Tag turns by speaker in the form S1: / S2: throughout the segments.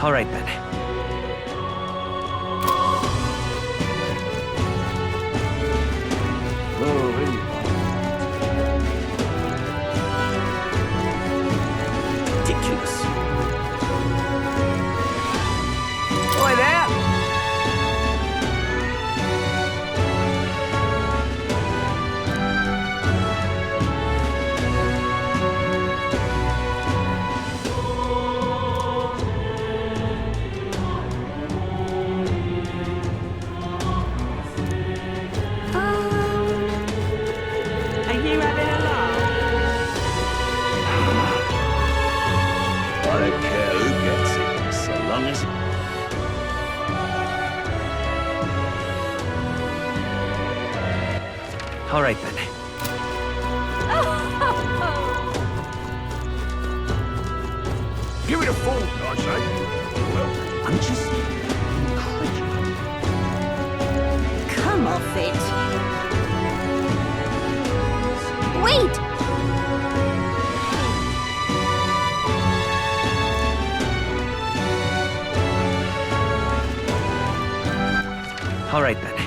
S1: All right, then. Ridiculous. Oi there! Are you having a laugh?
S2: I don't care who gets it, so long as...
S1: All right, then.
S2: Give it a fall, I say. Well,
S1: I'm just incredulous.
S3: Come off it. Wait!
S1: All right, then.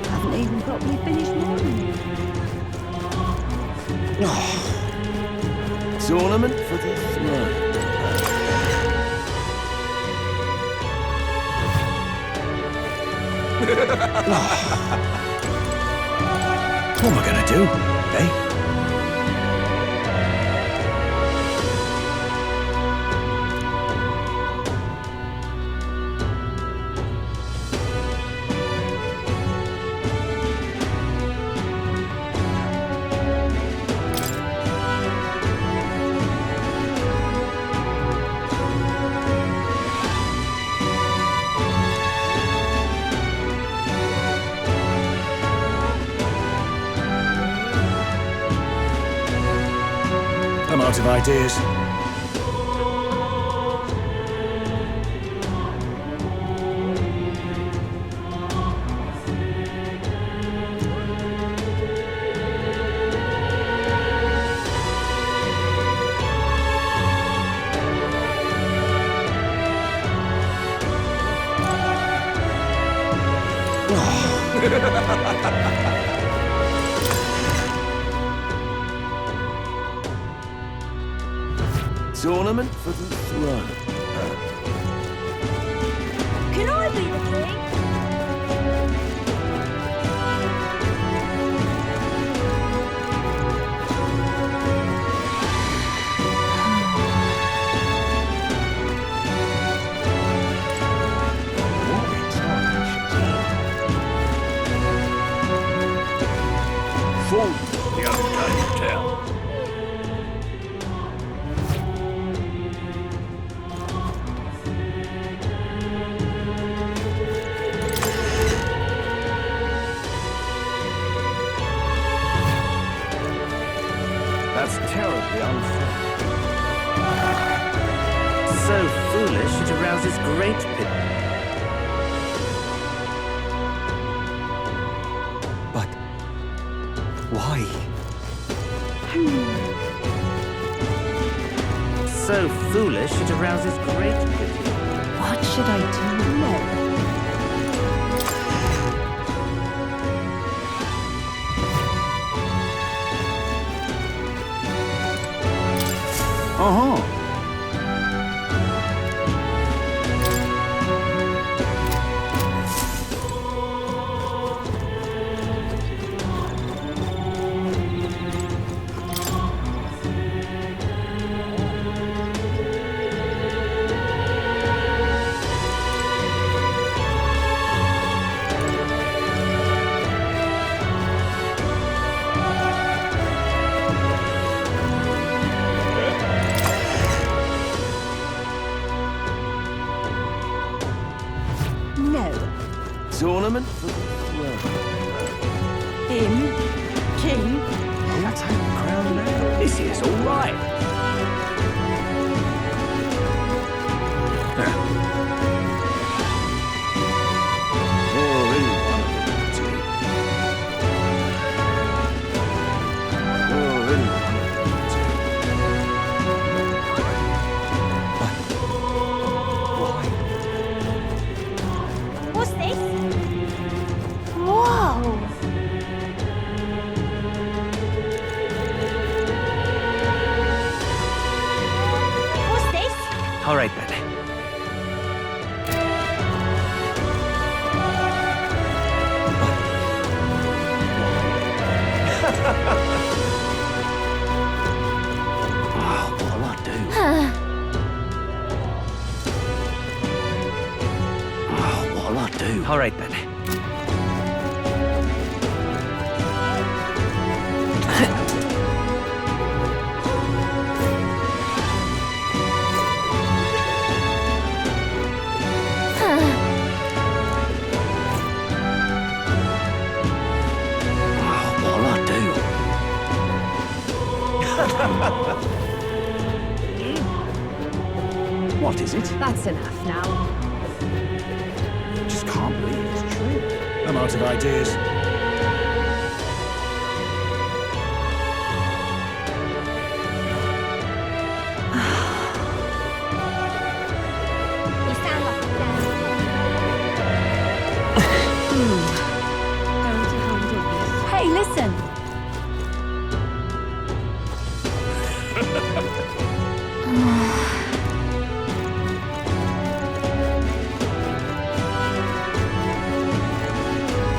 S3: Haven't even properly finished morning.
S2: tournament for the throne.
S1: What am I gonna do, eh?
S4: I'm out of ideas.
S2: Tournament for the throne.
S3: Can I be the king?
S2: Forward, the other game of town. That's terribly unfair.
S1: So foolish it arouses great pity. But why? So foolish it arouses great pity.
S3: What should I do now?
S1: Uh-huh.
S3: No.
S2: Tournament for the throne.
S3: Him? King?
S1: I'll take the crown now. This is all right.
S2: Oh, any one of them, too. Oh, really wanted them to. But why?
S3: What's this? Whoa! What's this?
S1: All right, then.
S2: Oh, what'll I do? Oh, what'll I do?
S1: All right, then.
S2: Oh, what'll I do? What is it?
S3: That's enough now.
S2: Just can't believe it's true.
S4: I'm out of ideas.
S3: You sound like a damn Going to handle this. Hey, listen!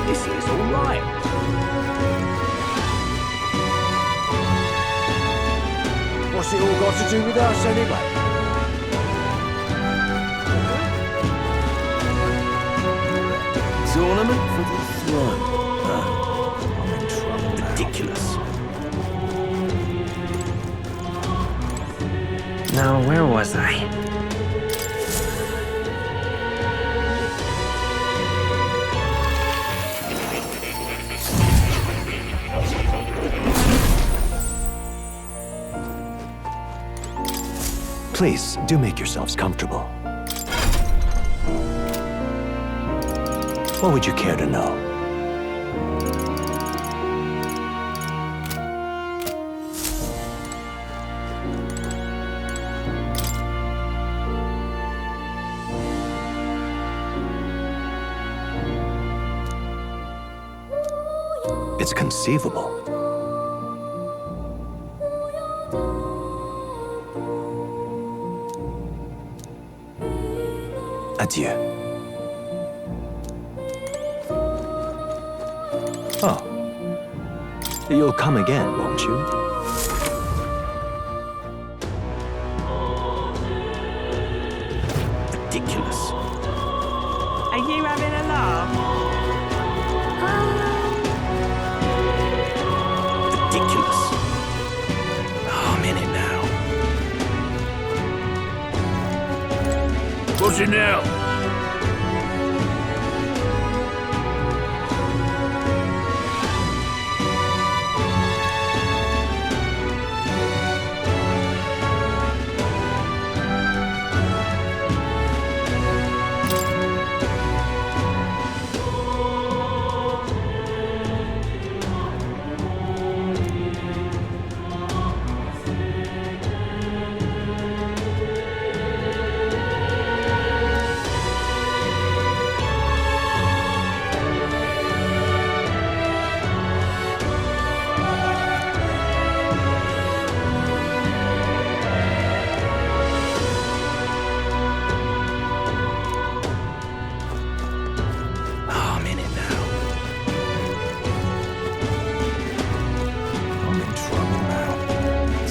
S2: This is all right.
S4: What's it all got to do with us anyway?
S2: Tournament for the throne. I'm in trouble now. Ridiculous.
S1: Now, where was I?
S4: Please, do make yourselves comfortable. What would you care to know? It's conceivable. Adieu. Oh. You'll come again, won't you?
S2: Ridiculous.
S1: Are you having a laugh?
S2: Ridiculous. Oh, I'm in it now. What's it now?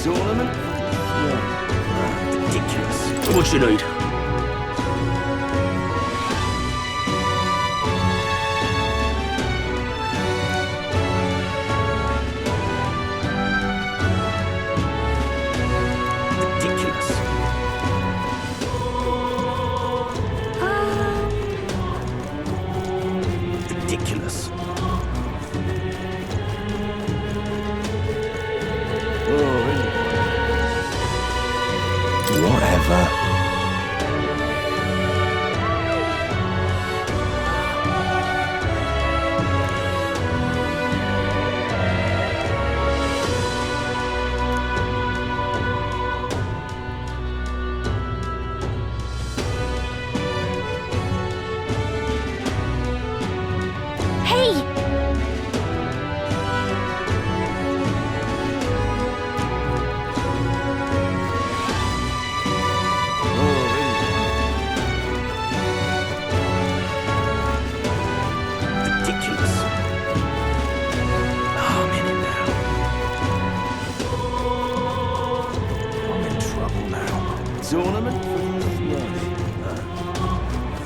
S2: Tournament? Ridiculous. What you need? Ridiculous. Ridiculous.
S4: Whatever.
S2: ornament for the throne.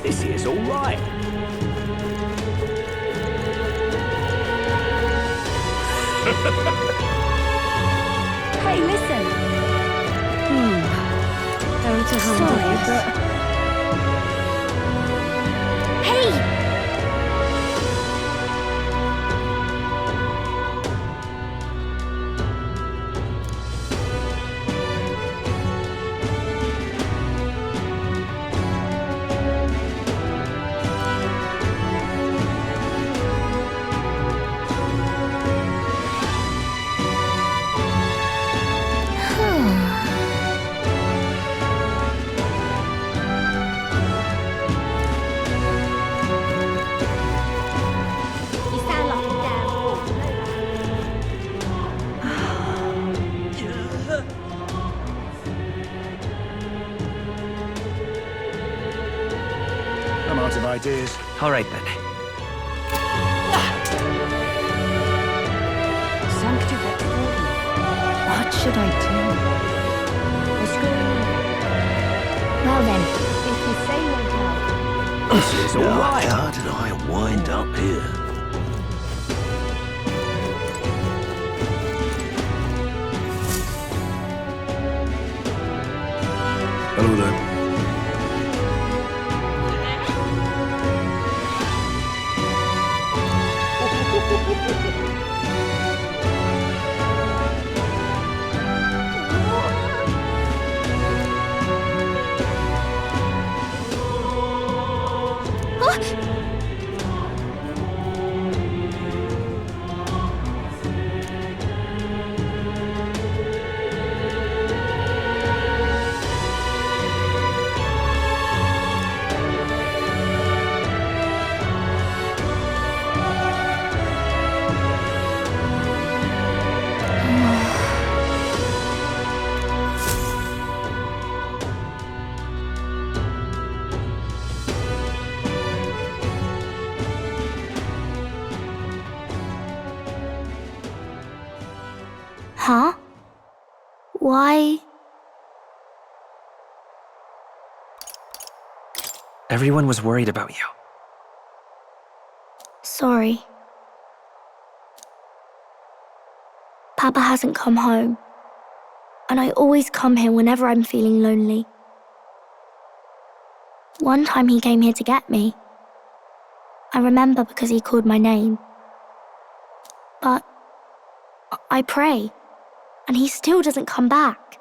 S2: This here's all right.
S3: Hey, listen. Sorry to harm you, but... Hey! You sound like a damn fool, you know that?
S2: I'm out of ideas.
S1: All right then.
S3: Sanctify. What should I do? What's going on? Well then, if you say you'll help.
S2: This here's all
S5: Now,
S2: right.
S5: how did I wind up here? Hello there.
S6: Huh? Why?
S1: Everyone was worried about you.
S6: Sorry. Papa hasn't come home. And I always come here whenever I'm feeling lonely. One time he came here to get me. I remember because he called my name. But I pray, and he still doesn't come back.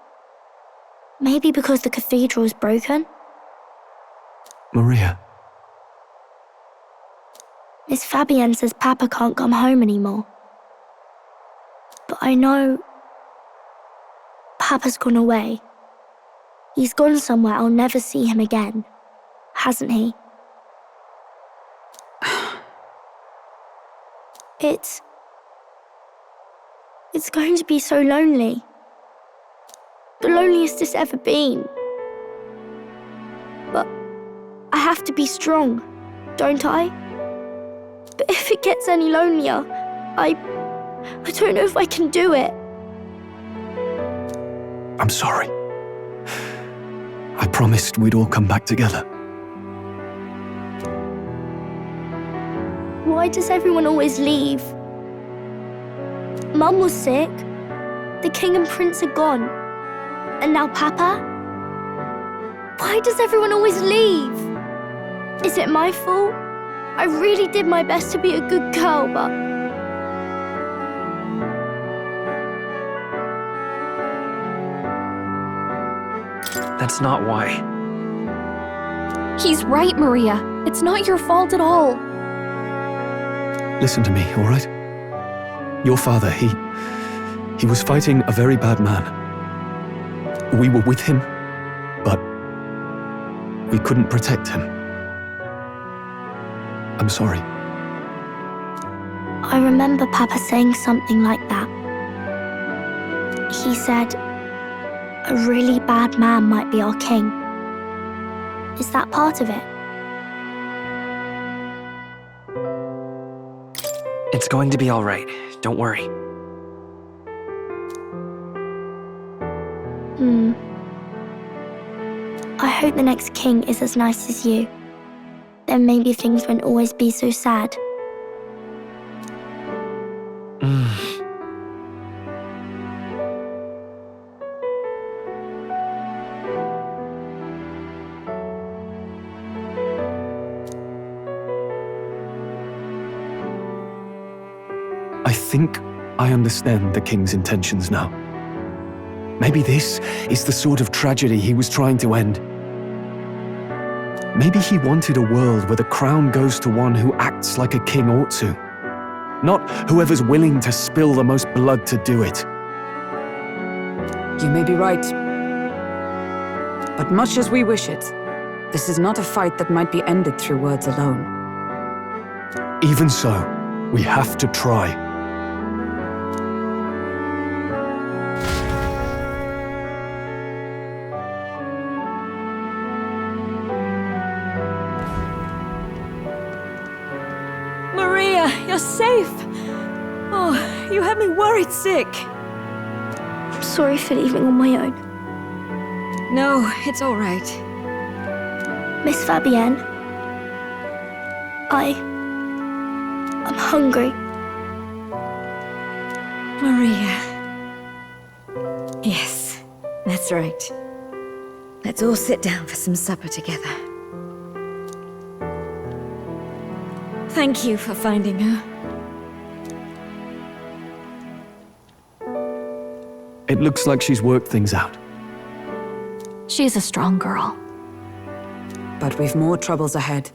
S6: Maybe because the cathedral is broken?
S4: Maria,
S6: Miss Fabienne says Papa can't come home anymore. But I know Papa's gone away. He's gone somewhere I'll never see him again, hasn't he? It's going to be so lonely. The loneliest it's ever been. But I have to be strong, don't I? But if it gets any lonelier, I don't know if I can do it.
S4: I'm sorry. I promised we'd all come back together.
S6: Why does everyone always leave? Mum was sick. The king and prince are gone. And now Papa? Why does everyone always leave? Is it my fault? I really did my best to be a good girl, but...
S1: That's not why.
S7: He's right, Maria. It's not your fault at all.
S4: Listen to me, all right? Your father, he was fighting a very bad man. We were with him, but we couldn't protect him. I'm sorry.
S6: I remember Papa saying something like that. He said, a really bad man might be our king. Is that part of it?
S1: It's going to be all right. Don't worry.
S6: I hope the next king is as nice as you. Then maybe things won't always be so sad.
S4: I think I understand the king's intentions now. Maybe this is the sort of tragedy he was trying to end. Maybe he wanted a world where the crown goes to one who acts like a king ought to, not whoever's willing to spill the most blood to do it.
S8: You may be right. But much as we wish it, this is not a fight that might be ended through words alone.
S4: Even so, we have to try.
S7: You're safe! Oh, you had me worried sick.
S6: I'm sorry for leaving on my own.
S7: No, it's all right.
S6: Miss Fabienne, I'm hungry.
S7: Maria. Yes, that's right. Let's all sit down for some supper together. Thank you for finding her.
S4: It looks like she's worked things out.
S7: She's a strong girl.
S8: But we've more troubles ahead.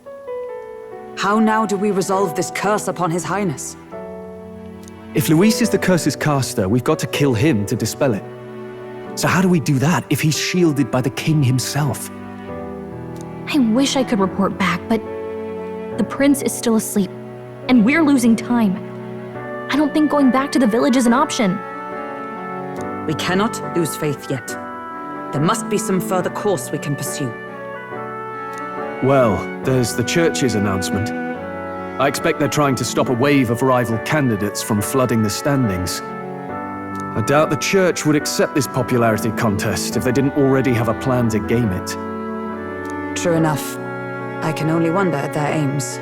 S8: How now do we resolve this curse upon His Highness?
S4: If Luis is the curse's caster, we've got to kill him to dispel it. So how do we do that if he's shielded by the king himself?
S7: I wish I could report back, but the prince is still asleep, and we're losing time. I don't think going back to the village is an option.
S8: We cannot lose faith yet. There must be some further course we can pursue.
S4: Well, there's the church's announcement. I expect they're trying to stop a wave of rival candidates from flooding the standings. I doubt the church would accept this popularity contest if they didn't already have a plan to game it.
S8: True enough. I can only wonder at their aims.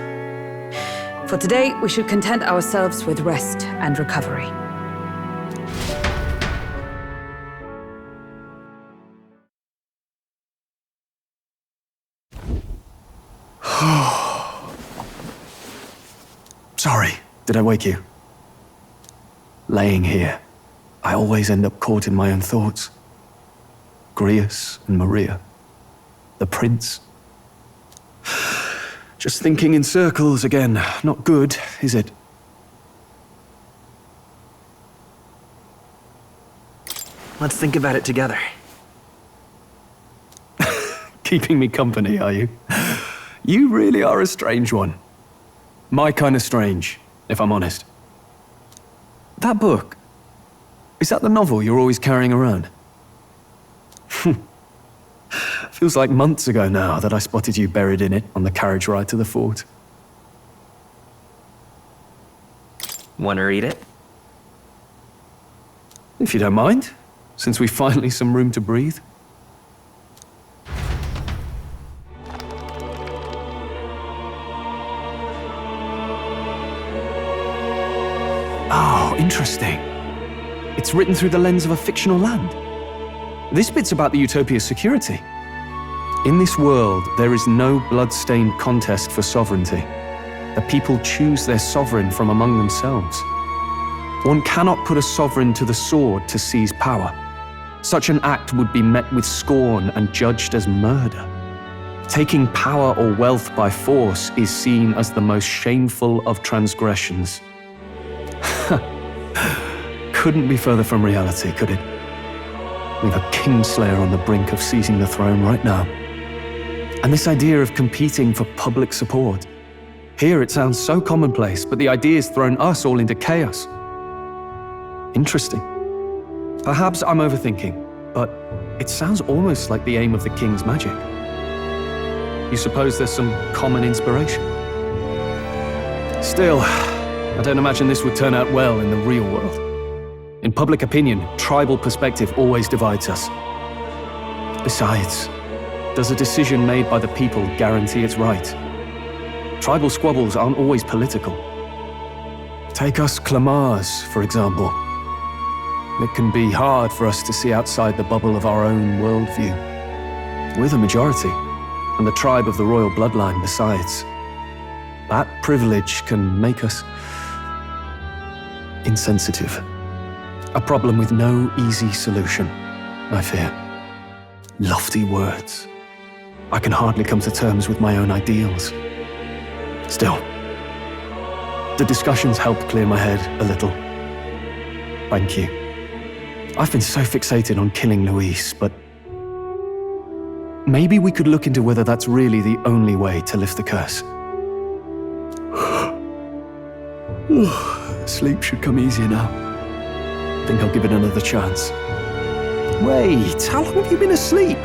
S8: For today, we should content ourselves with rest and recovery.
S4: Sorry, did I wake you? Laying here, I always end up caught in my own thoughts. Grius and Maria, the prince. Just thinking in circles again. Not good, is it?
S1: Let's think about it together.
S4: Keeping me company, are you? You really are a strange one. My kind of strange, if I'm honest. That book, is that the novel you're always carrying around? Feels like months ago now that I spotted you buried in it on the carriage ride to the fort.
S1: Wanna read it?
S4: If you don't mind, since we've finally some room to breathe. Oh, interesting. It's written through the lens of a fictional land. This bit's about the Utopia's security. In this world, there is no blood-stained contest for sovereignty. The people choose their sovereign from among themselves. One cannot put a sovereign to the sword to seize power. Such an act would be met with scorn and judged as murder. Taking power or wealth by force is seen as the most shameful of transgressions. Couldn't be further from reality, could it? We've a kingslayer on the brink of seizing the throne right now. And this idea of competing for public support. Here it sounds so commonplace, but the idea's thrown us all into chaos. Interesting. Perhaps I'm overthinking, but it sounds almost like the aim of the king's magic. You suppose there's some common inspiration? Still, I don't imagine this would turn out well in the real world. In public opinion, tribal perspective always divides us. Besides, Does a decision made by the people guarantee it's right? Tribal squabbles aren't always political. Take us Clamars, for example. It can be hard for us to see outside the bubble of our own worldview. We're the majority, and the tribe of the royal bloodline besides. That privilege can make us insensitive. A problem with no easy solution, I fear. Lofty words. I can hardly come to terms with my own ideals. Still, the discussions helped clear my head a little. Thank you. I've been so fixated on killing Luis, but maybe we could look into whether that's really the only way to lift the curse. Sleep should come easier now. Think I'll give it another chance. Wait, how long have you been asleep?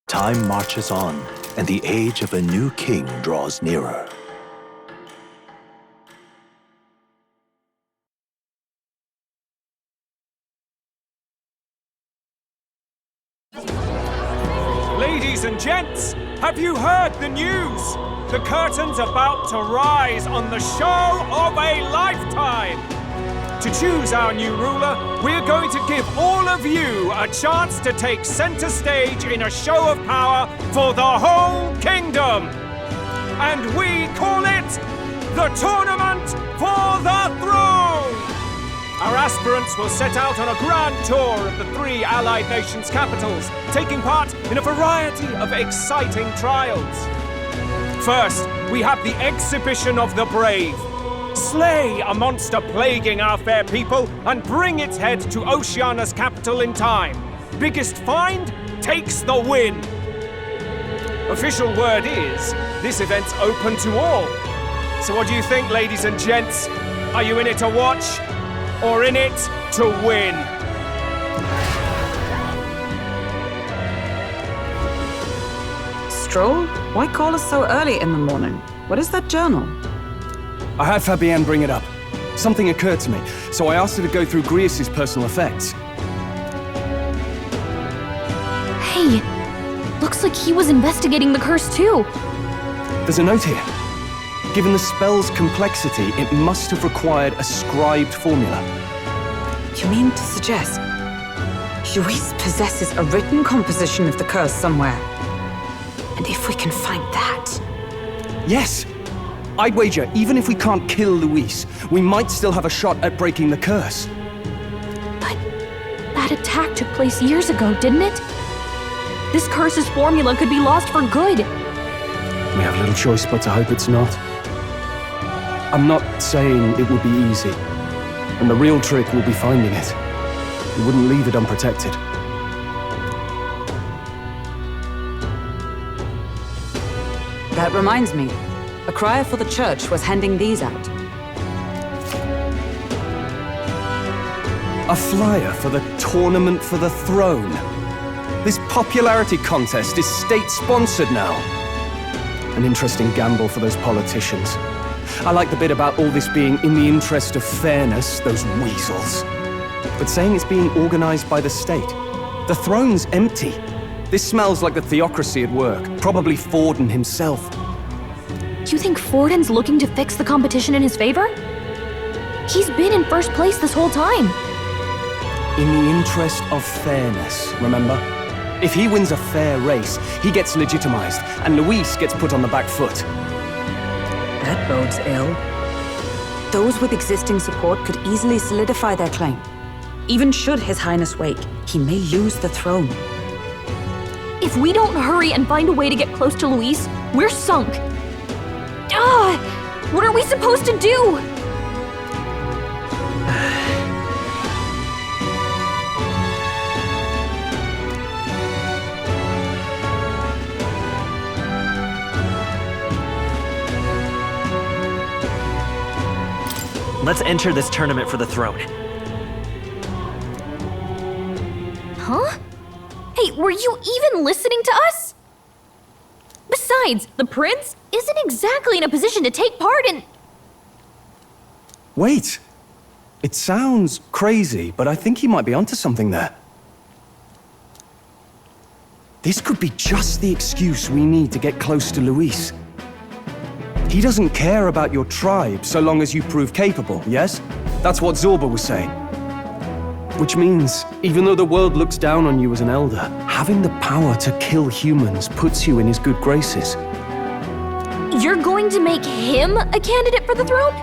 S5: Time marches on, and the age of a new king draws nearer.
S9: Ladies and gents, have you heard the news? The curtain's about to rise on the show of a lifetime! To choose our new ruler, we're going to give all of you a chance to take center stage in a show of power for the whole kingdom! And we call it the Tournament for the Throne! Our aspirants will set out on a grand tour of the 3 allied nations' capitals, taking part in a variety of exciting trials. First, we have the Exhibition of the Brave. Slay a monster plaguing our fair people and bring its head to Oceania's capital in time. Biggest find takes the win. Official word is, this event's open to all. So what do you think, ladies and gents? Are you in it to watch? Or in it to win?
S8: Stroll? Why call us so early in the morning? What is that journal?
S4: I had Fabienne bring it up. Something occurred to me, so I asked her to go through Grius' personal effects.
S7: Hey, looks like he was investigating the curse too.
S4: There's a note here. Given the spell's complexity, it must have required a scribed formula.
S8: You mean to suggest Luis possesses a written composition of the curse somewhere? And if we can find that...
S4: Yes! I'd wager, even if we can't kill Luis, we might still have a shot at breaking the curse.
S7: But that attack took place years ago, didn't it? This curse's formula could be lost for good.
S4: We have little choice but to hope it's not. I'm not saying it will be easy, and the real trick will be finding it. We wouldn't leave it unprotected.
S8: That reminds me. A crier for the church was handing these out.
S4: A flyer for the Tournament for the Throne. This popularity contest is state-sponsored now. An interesting gamble for those politicians. I like the bit about all this being in the interest of fairness, those weasels. But saying it's being organized by the state. The throne's empty. This smells like the theocracy at work, probably Forden himself.
S7: You think Forden's looking to fix the competition in his favor? He's been in first place this whole time.
S4: In the interest of fairness, remember? If he wins a fair race, he gets legitimized, and Luis gets put on the back foot.
S8: That bodes ill. Those with existing support could easily solidify their claim. Even should His Highness wake, he may lose the throne.
S7: If we don't hurry and find a way to get close to Luis, we're sunk. What are we supposed to do?
S1: Let's enter this tournament for the throne.
S7: Huh? Hey, were you even listening to us? Besides, the prince isn't exactly in a position to take part in...
S4: Wait! It sounds crazy, but I think he might be onto something there. This could be just the excuse we need to get close to Luis. He doesn't care about your tribe so long as you prove capable, yes? That's what Zorba was saying. Which means, even though the world looks down on you as an elder, having the power to kill humans puts you in his good graces.
S7: You're going to make him a candidate for the throne?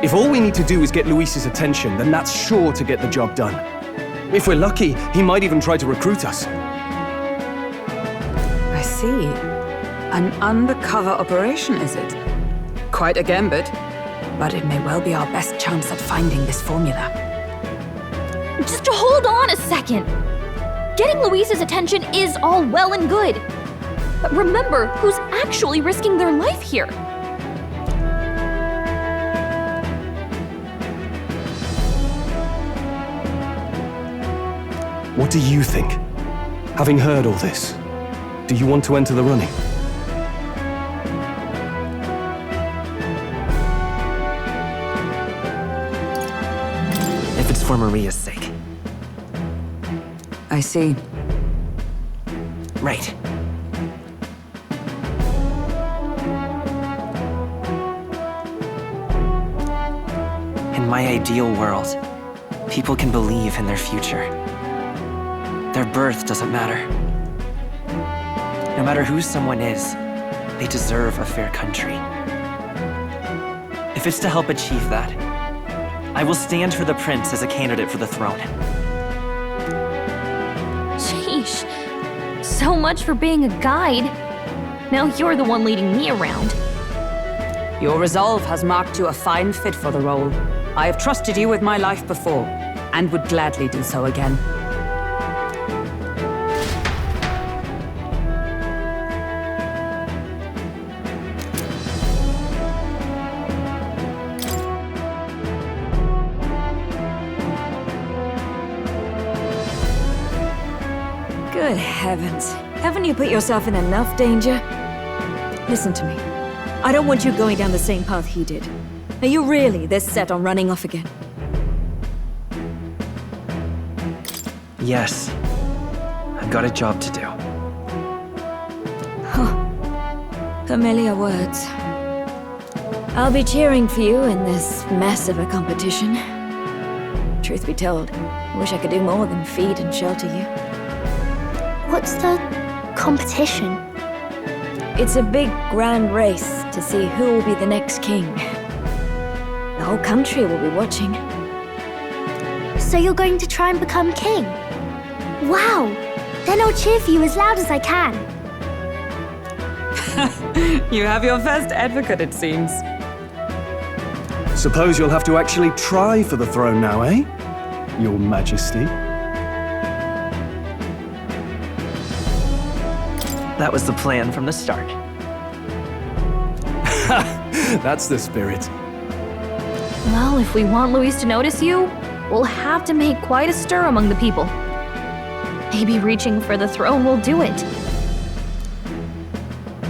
S4: If all we need to do is get Luis's attention, then that's sure to get the job done. If we're lucky, he might even try to recruit us.
S8: I see. An undercover operation, is it? Quite a gambit, but it may well be our best chance at finding this formula.
S7: Just hold on a second. Getting Luis's attention is all well and good. But remember who's actually risking their life here.
S4: What do you think? Having heard all this, do you want to enter the running?
S1: If it's for Maria's sake.
S8: I see.
S1: Right. In my ideal world, people can believe in their future. Their birth doesn't matter. No matter who someone is, they deserve a fair country. If it's to help achieve that, I will stand for the prince as a candidate for the throne.
S7: Sheesh. So much for being a guide. Now you're the one leading me around.
S8: Your resolve has marked you a fine fit for the role. I have trusted you with my life before, and would gladly do so again.
S10: Good heavens. Haven't you put yourself in enough danger? Listen to me. I don't want you going down the same path he did. Are you really this set on running off again?
S1: Yes. I've got a job to do.
S10: Familiar words. I'll be cheering for you in this mess of a competition. Truth be told, I wish I could do more than feed and shelter you.
S6: What's the competition?
S10: It's a big, grand race to see who will be the next king. The whole country will be watching.
S6: So you're going to try and become king? Wow! Then I'll cheer for you as loud as I can.
S8: You have your first advocate, it seems.
S4: Suppose you'll have to actually try for the throne now, eh? Your Majesty.
S1: That was the plan from the start.
S4: That's the spirit.
S7: Well, if we want Luis to notice you, we'll have to make quite a stir among the people. Maybe reaching for the throne will do it.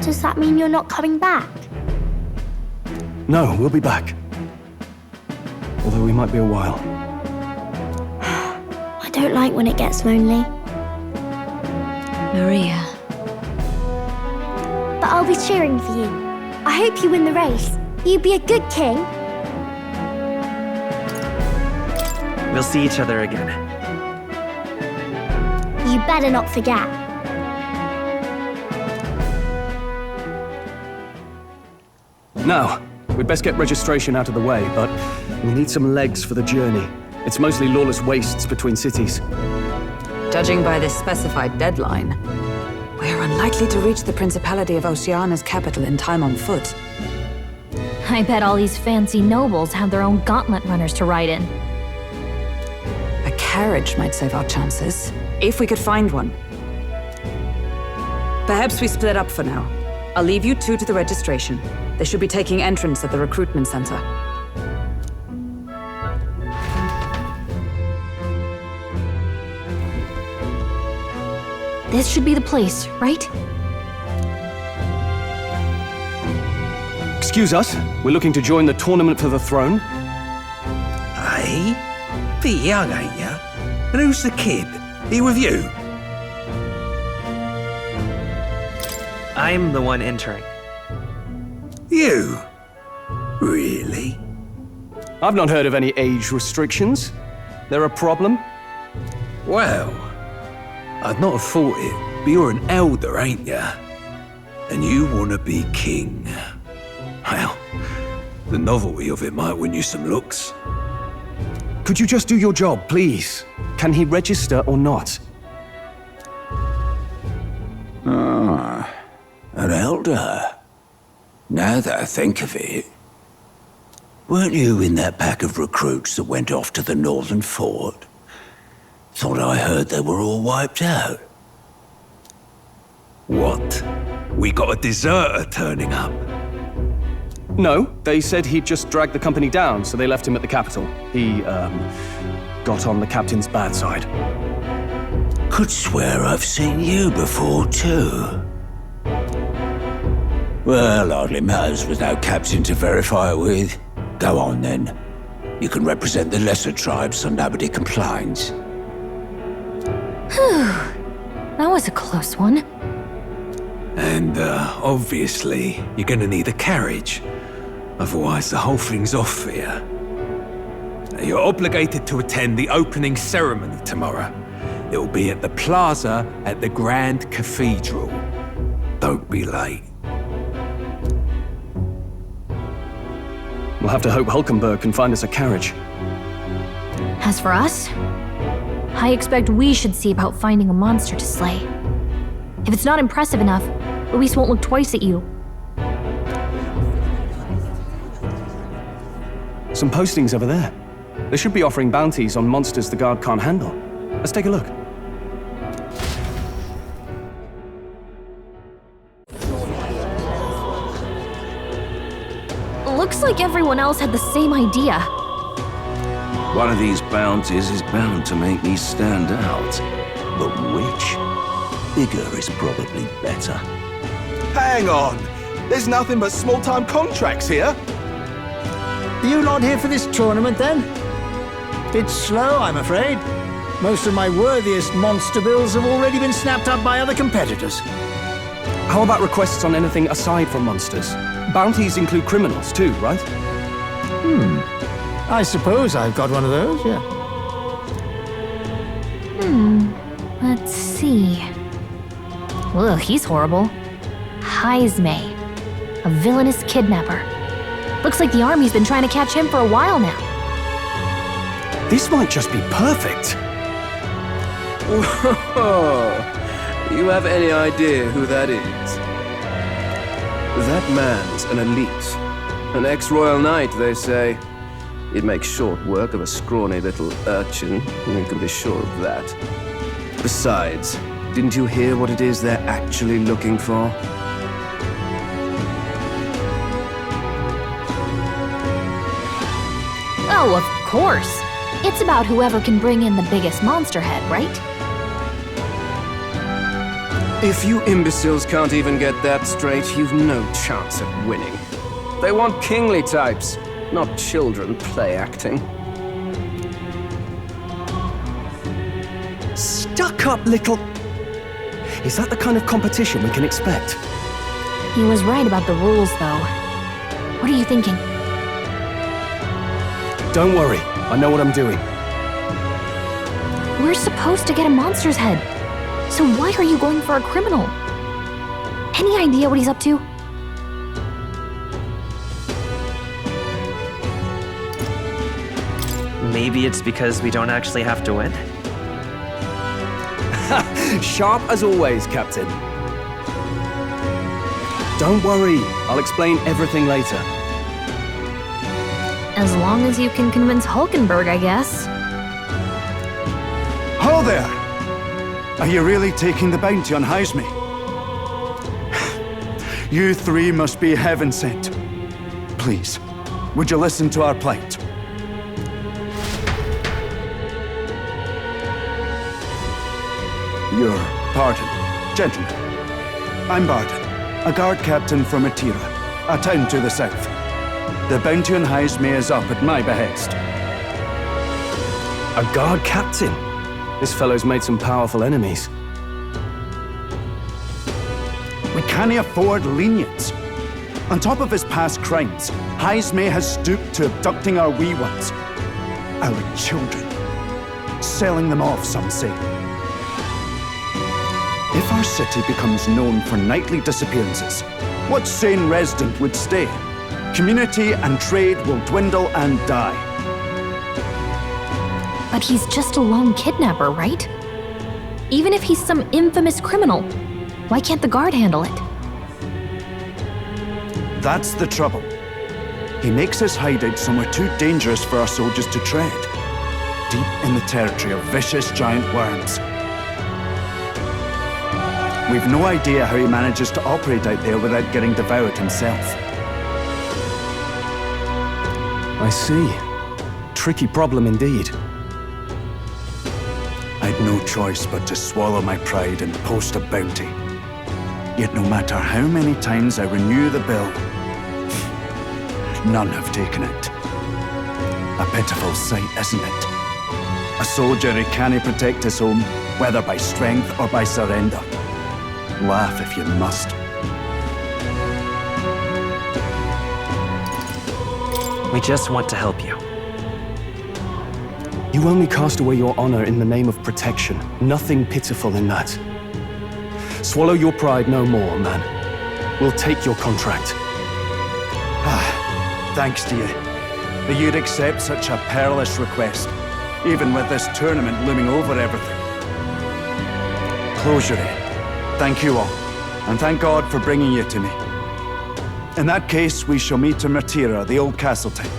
S6: Does that mean you're not coming back?
S4: No, we'll be back. Although we might be a while.
S6: I don't like when it gets lonely.
S10: Maria.
S6: But I'll be cheering for you. I hope you win the race. You'd be a good king.
S1: We'll see each other again.
S6: You better not forget.
S4: Now, we'd best get registration out of the way, but we'll need some legs for the journey. It's mostly lawless wastes between cities.
S8: Judging by this specified deadline, we're unlikely to reach the Principality of Oceana's capital in time on foot.
S7: I bet all these fancy nobles have their own gauntlet runners to ride in.
S8: A carriage might save our chances, if we could find one. Perhaps we split up for now. I'll leave you two to the registration. They should be taking entrance at the recruitment center.
S7: This should be the place, right?
S4: Excuse us, we're looking to join the tournament for the throne.
S11: Me? Bit young, ain't ya? And who's the kid? He with you?
S1: I'm the one entering.
S11: You? Really?
S4: I've not heard of any age restrictions. There a problem?
S11: Well, I'd not have thought it, but you're an elder, ain't ya? And you want to be king. Well, the novelty of it might win you some looks.
S4: Could you just do your job, please? Can he register or not?
S11: Ah, an elder. Now that I think of it, weren't you in that pack of recruits that went off to the northern fort? Thought I heard they were all wiped out. What? We got a deserter turning up?
S4: No, they said he'd just dragged the company down, so they left him at the capital. He, got on the captain's bad side.
S11: Could swear I've seen you before, too. Well, hardly matters with no captain to verify it with. Go on, then. You can represent the lesser tribes so nobody complains.
S7: Whew. That was a close one.
S11: And, obviously, you're gonna need a carriage. Otherwise, the whole thing's off for you. You're obligated to attend the opening ceremony tomorrow. It'll be at the plaza at the Grand Cathedral. Don't be late.
S4: We'll have to hope Hulkenberg can find us a carriage.
S7: As for us, I expect we should see about finding a monster to slay. If it's not impressive enough, Luis won't look twice at you.
S4: Some postings over there. They should be offering bounties on monsters the guard can't handle. Let's take a look.
S7: Looks like everyone else had the same idea.
S2: One of these bounties is bound to make me stand out. But which? Bigger is probably better.
S12: Hang on! There's nothing but small-time contracts here!
S13: Are you not here for this tournament, then? Bit slow, I'm afraid. Most of my worthiest monster bills have already been snapped up by other competitors.
S4: How about requests on anything aside from monsters? Bounties include criminals too, right?
S13: I suppose I've got one of those, yeah.
S7: Let's see. Ugh, he's horrible. Heisme, a villainous kidnapper. Looks like the army's been trying to catch him for a while now.
S4: This might just be perfect.
S14: Whoa! You have any idea who that is? That man's an elite. An ex-royal knight, they say. He'd make short work of a scrawny little urchin, you can be sure of that. Besides, didn't you hear what it is they're actually looking for?
S7: Oh, of course. It's about whoever can bring in the biggest monster head, right?
S14: If you imbeciles can't even get that straight, you've no chance at winning. They want kingly types, not children play-acting.
S4: Stuck-up little... Is that the kind of competition we can expect?
S7: He was right about the rules, though. What are you thinking?
S4: Don't worry, I know what I'm doing.
S7: We're supposed to get a monster's head. So why are you going for a criminal? Any idea what he's up to?
S1: Maybe it's because we don't actually have to win?
S4: Sharp as always, Captain. Don't worry, I'll explain everything later.
S7: As long as you can convince Hulkenberg, I guess.
S12: Ho there! Are you really taking the bounty on Heisme? You three must be heaven sent. Please, would you listen to our plight? Your pardon, gentlemen. I'm Barton, a guard captain from Atira, a town to the south. The bounty on Heisme is up at my behest.
S4: A guard captain? This fellow's made some powerful enemies.
S12: We can't afford lenience. On top of his past crimes, Heismay has stooped to abducting our wee ones. Our children. Selling them off, some say. If our city becomes known for nightly disappearances, what sane resident would stay? Community and trade will dwindle and die.
S7: But he's just a lone kidnapper, right? Even if he's some infamous criminal, why can't the guard handle it?
S12: That's the trouble. He makes his hideout somewhere too dangerous for our soldiers to tread. Deep in the territory of vicious giant worms. We've no idea how he manages to operate out there without getting devoured himself.
S4: I see. Tricky problem indeed.
S12: I'd no choice but to swallow my pride and post a bounty. Yet no matter how many times I renew the bill, none have taken it. A pitiful sight, isn't it? A soldier who can't protect his home, whether by strength or by surrender. Laugh if you must.
S1: We just want to help you.
S4: You only cast away your honor in the name of protection. Nothing pitiful in that. Swallow your pride no more, man. We'll take your contract.
S12: Thanks to you. That you'd accept such a perilous request, even with this tournament looming over everything. Closure. Thank you all, and thank God for bringing you to me. In that case, we shall meet in Matira, the old castle town.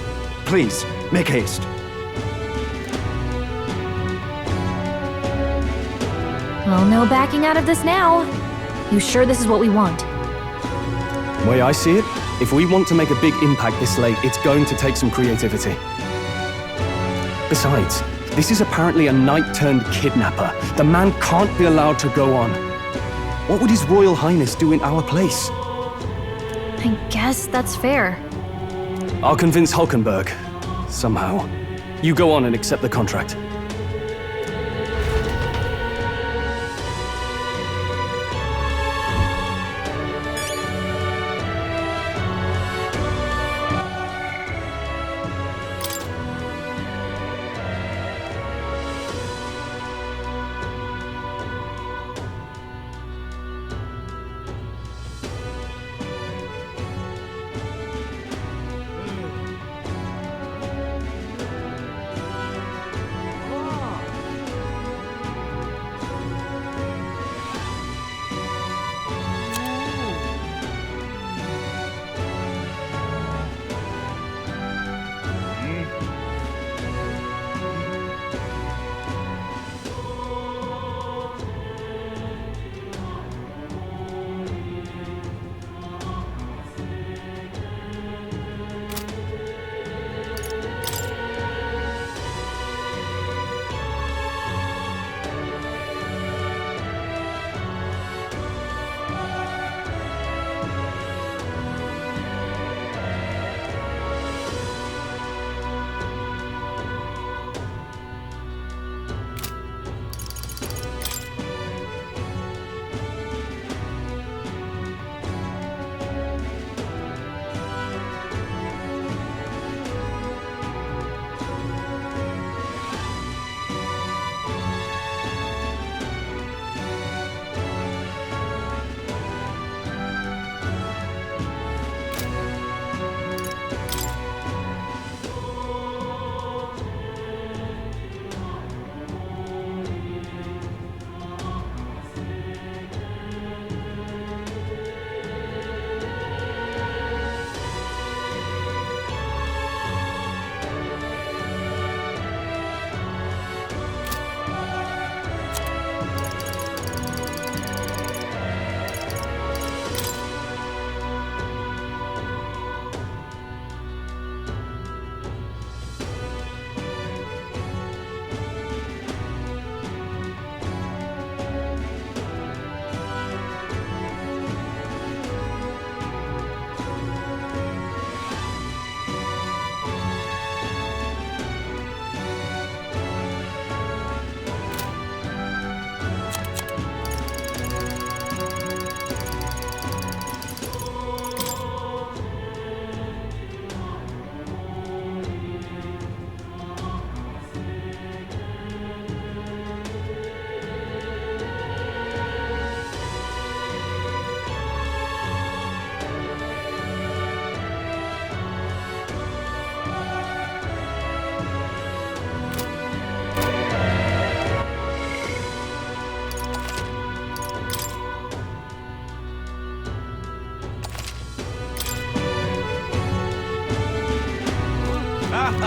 S12: Please, make haste.
S7: Well, no backing out of this now. You sure this is what we want?
S4: The way I see it, if we want to make a big impact this late, it's going to take some creativity. Besides, this is apparently a knight-turned-kidnapper. The man can't be allowed to go on. What would His Royal Highness do in our place?
S7: I guess that's fair.
S4: I'll convince Hulkenberg. Somehow. You go on and accept the contract.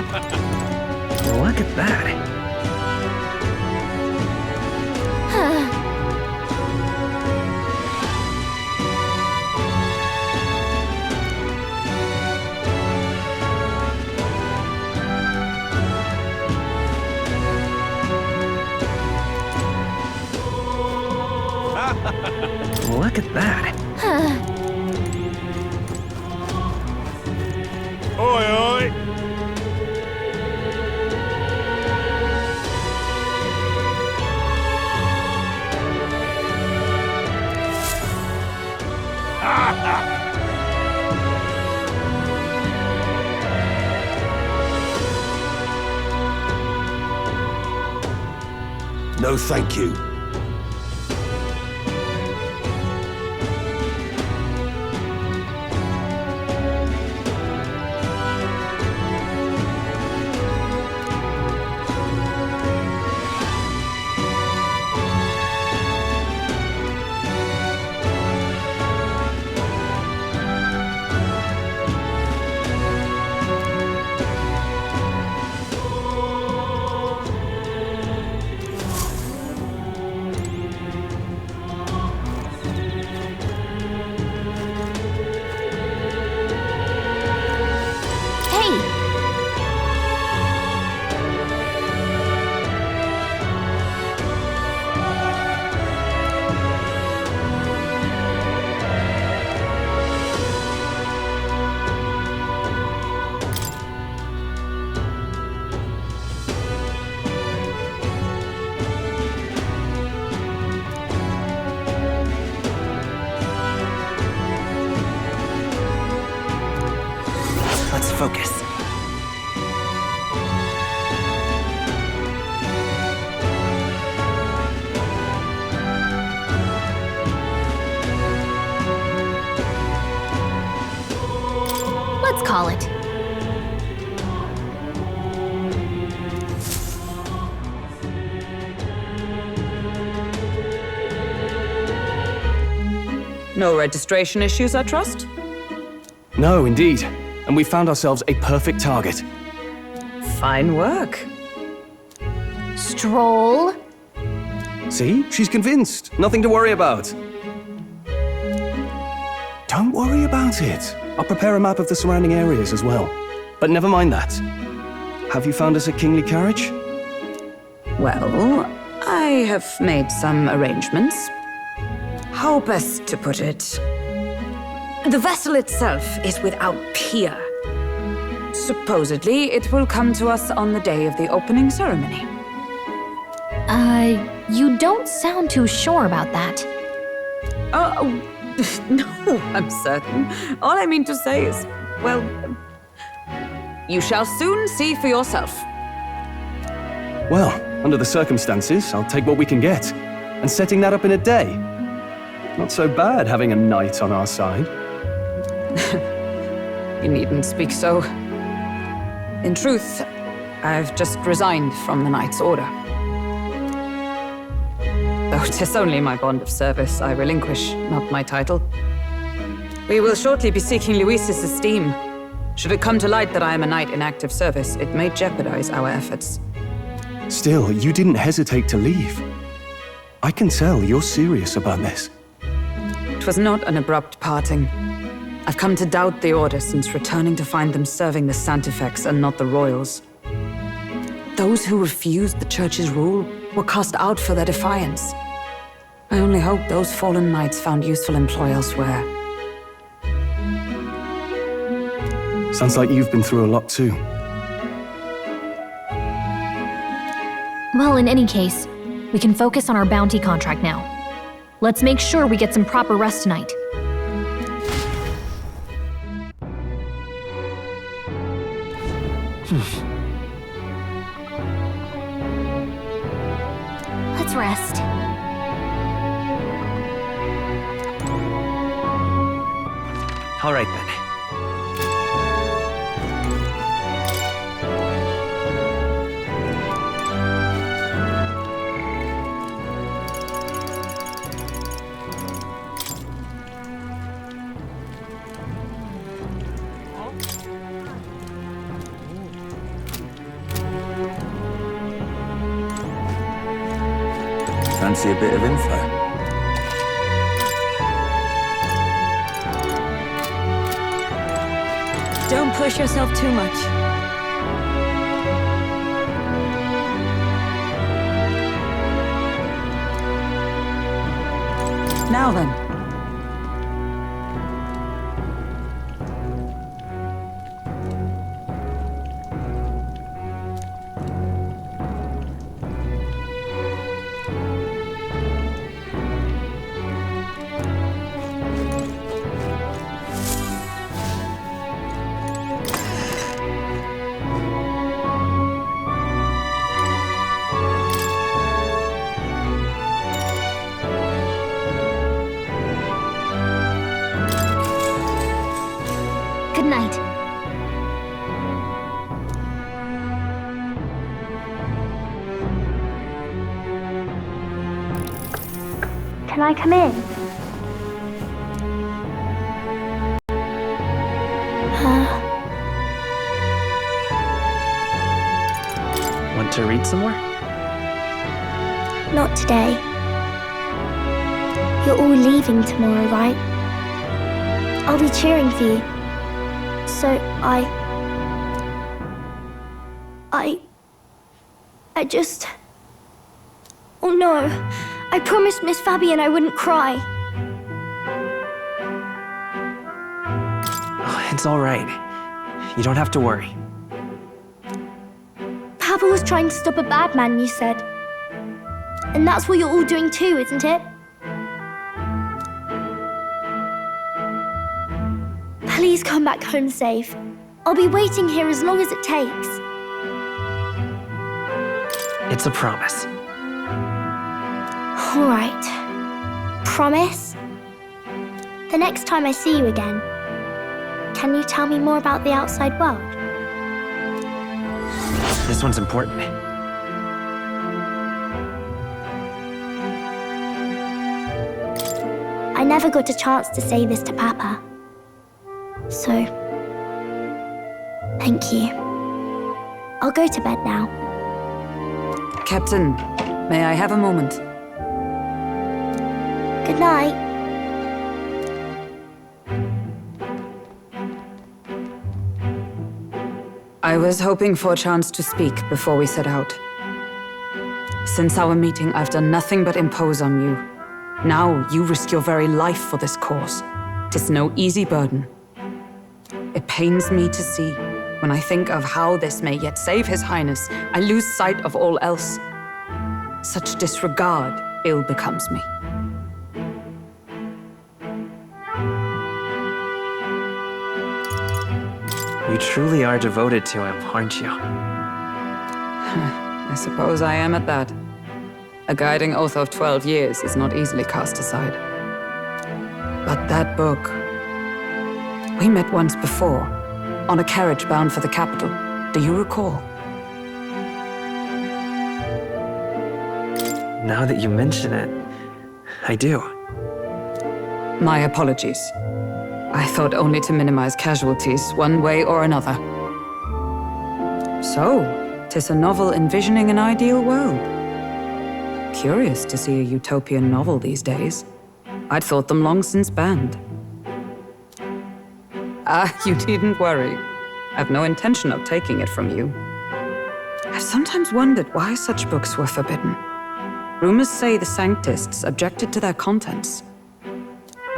S1: Look at that. Look at that.
S9: Oi, oi!
S2: No, thank you.
S1: Let's focus.
S7: Let's call it.
S8: No registration issues, I trust?
S4: No, indeed. And we found ourselves a perfect target.
S8: Fine work.
S7: Stroll.
S4: See? She's convinced. Nothing to worry about. Don't worry about it. I'll prepare a map of the surrounding areas as well. But never mind that. Have you found us a kingly carriage?
S8: Well, I have made some arrangements. How best to put it? The vessel itself is without peer. Supposedly, it will come to us on the day of the opening ceremony.
S7: You don't sound too sure about that.
S8: No, I'm certain. All I mean to say is, well, you shall soon see for yourself.
S4: Well, under the circumstances, I'll take what we can get. And setting that up in a day. Not so bad having a knight on our side.
S8: You needn't speak so. In truth, I've just resigned from the Knight's Order. Though 'tis only my bond of service I relinquish, not my title. We will shortly be seeking Luis's esteem. Should it come to light that I am a knight in active service, it may jeopardize our efforts.
S4: Still, you didn't hesitate to leave. I can tell you're serious about this.
S8: It was not an abrupt parting. I've come to doubt the Order since returning to find them serving the Santifex and not the Royals. Those who refused the Church's rule were cast out for their defiance. I only hope those fallen knights found useful employ elsewhere.
S4: Sounds like you've been through a lot too.
S7: Well, in any case, we can focus on our bounty contract now. Let's make sure we get some proper rest tonight. Let's rest.
S1: All right then.
S2: Fancy a bit of info?
S10: Don't push yourself too much.
S8: Now then.
S6: Good night. Can I come in?
S1: Want to read some more?
S6: Not today. You're all leaving tomorrow, right? I'll be cheering for you. So I just... Oh no, I promised Miss Fabian I wouldn't cry.
S1: Oh, it's all right. You don't have to worry.
S6: Papa was trying to stop a bad man, you said. And that's what you're all doing too, isn't it? Please come back home safe. I'll be waiting here as long as it takes.
S1: It's a promise.
S6: All right. Promise? The next time I see you again, can you tell me more about the outside world?
S1: This one's important.
S6: I never got a chance to say this to Papa. So, thank you. I'll go to bed now.
S8: Captain, may I have a moment?
S6: Good night.
S8: I was hoping for a chance to speak before we set out. Since our meeting, I've done nothing but impose on you. Now you risk your very life for this cause. 'Tis no easy burden. It pains me to see. When I think of how this may yet save His Highness, I lose sight of all else. Such disregard ill becomes me.
S1: You truly are devoted to him, aren't you?
S8: I suppose I am at that. A guiding oath of 12 years is not easily cast aside. But that book... We met once before, on a carriage bound for the capital. Do you recall?
S1: Now that you mention it, I do.
S8: My apologies. I thought only to minimize casualties, one way or another. So, 'tis a novel envisioning an ideal world. Curious to see a utopian novel these days. I'd thought them long since banned. You needn't worry. I've no intention of taking it from you. I've sometimes wondered why such books were forbidden. Rumors say the Sanctists objected to their contents.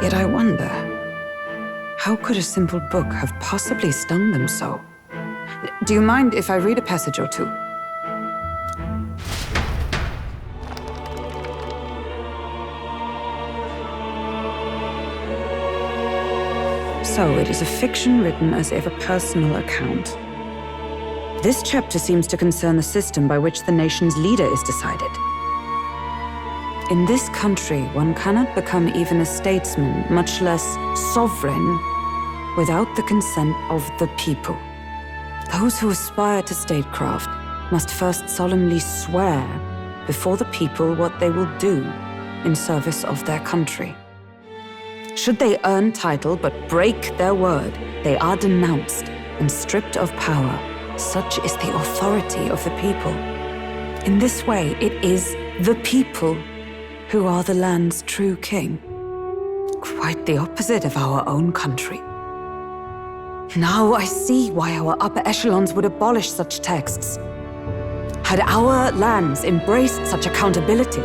S8: Yet I wonder, how could a simple book have possibly stung them so? Do you mind if I read a passage or two? So it is a fiction written as if a personal account. This chapter seems to concern the system by which the nation's leader is decided. In this country, one cannot become even a statesman, much less sovereign, without the consent of the people. Those who aspire to statecraft must first solemnly swear before the people what they will do in service of their country. Should they earn title but break their word, they are denounced and stripped of power. Such is the authority of the people. In this way, it is the people who are the land's true king. Quite the opposite of our own country. Now I see why our upper echelons would abolish such texts. Had our lands embraced such accountability,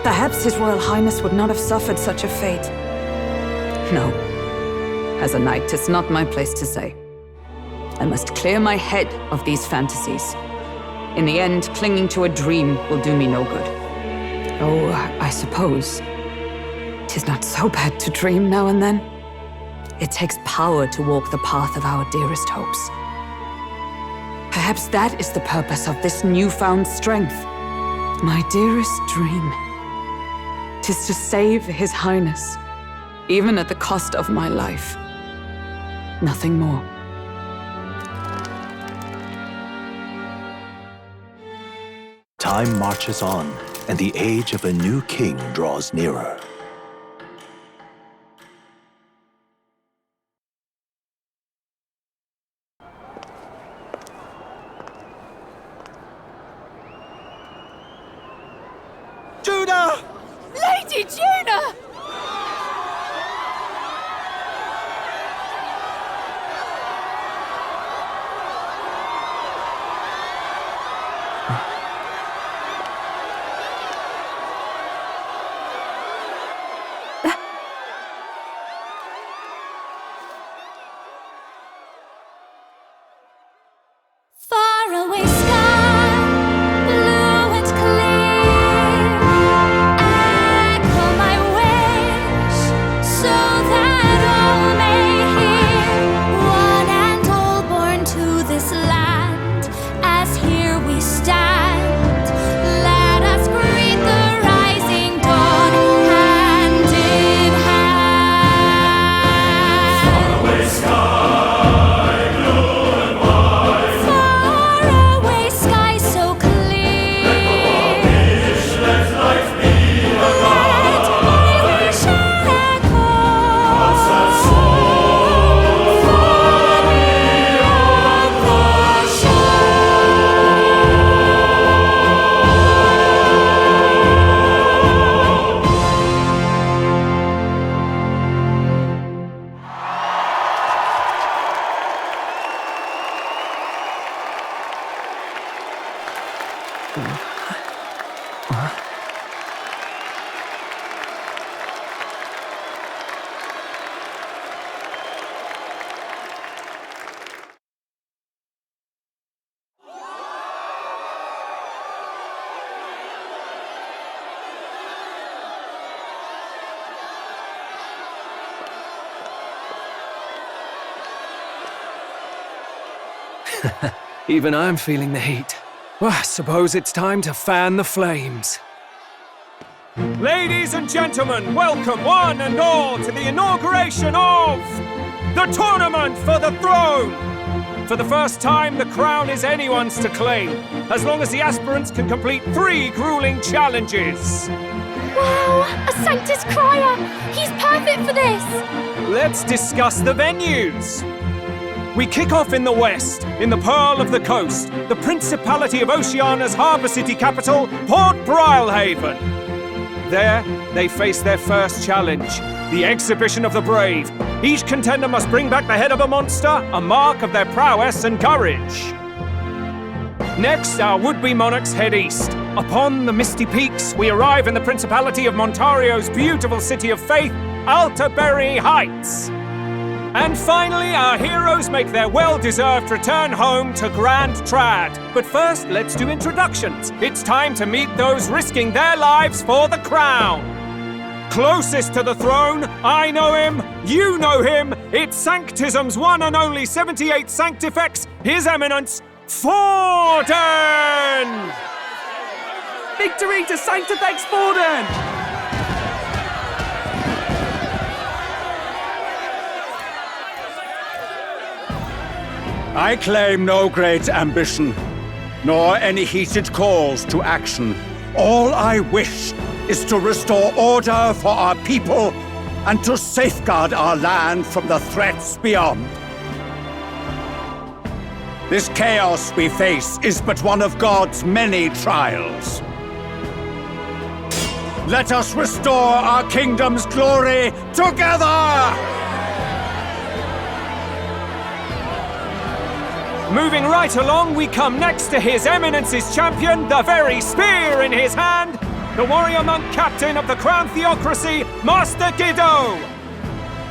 S8: perhaps His Royal Highness would not have suffered such a fate. No. As a knight, 'tis not my place to say. I must clear my head of these fantasies. In the end, clinging to a dream will do me no good. Oh, I suppose 'tis not so bad to dream now and then. It takes power to walk the path of our dearest hopes. Perhaps that is the purpose of this newfound strength. My dearest dream. 'Tis to save His Highness, even at the cost of my life. Nothing more.
S5: Time marches on, and the age of a new king draws nearer.
S9: Judah!
S10: Lady Judah!
S3: Faraway sky, blue and clear. Echo my wish, so that all may hear. One and all born to this land, as here we stand. Let us greet the rising dawn, hand in hand. Faraway sky.
S9: Even I'm feeling the heat. Well, I suppose it's time to fan the flames. Ladies and gentlemen, welcome one and all to the inauguration of the Tournament for the Throne! For the first time, the crown is anyone's to claim, as long as the aspirants can complete 3 grueling challenges.
S6: Wow, a Sanctus Crier! He's perfect for this!
S9: Let's discuss the venues. We kick off in the west, in the Pearl of the Coast, the Principality of Oceania's harbour city capital, Port Brilehaven. There, they face their first challenge, the Exhibition of the Brave. Each contender must bring back the head of a monster, a mark of their prowess and courage. Next, our would-be monarchs head east. Upon the misty peaks, we arrive in the Principality of Montario's beautiful city of faith, Altaberry Heights. And finally, our heroes make their well-deserved return home to Grand Trad. But first, let's do introductions. It's time to meet those risking their lives for the crown. Closest to the throne, I know him, you know him. It's Sanctism's one and only 78th Sanctifex, His Eminence, Forden!
S4: Victory to Sanctifex Forden!
S15: I claim no great ambition, nor any heated calls to action. All I wish is to restore order for our people and to safeguard our land from the threats beyond. This chaos we face is but one of God's many trials. Let us restore our kingdom's glory together!
S9: Moving right along, we come next to His Eminence's champion, the very spear in his hand, the warrior monk captain of the Crown Theocracy, Master Guido!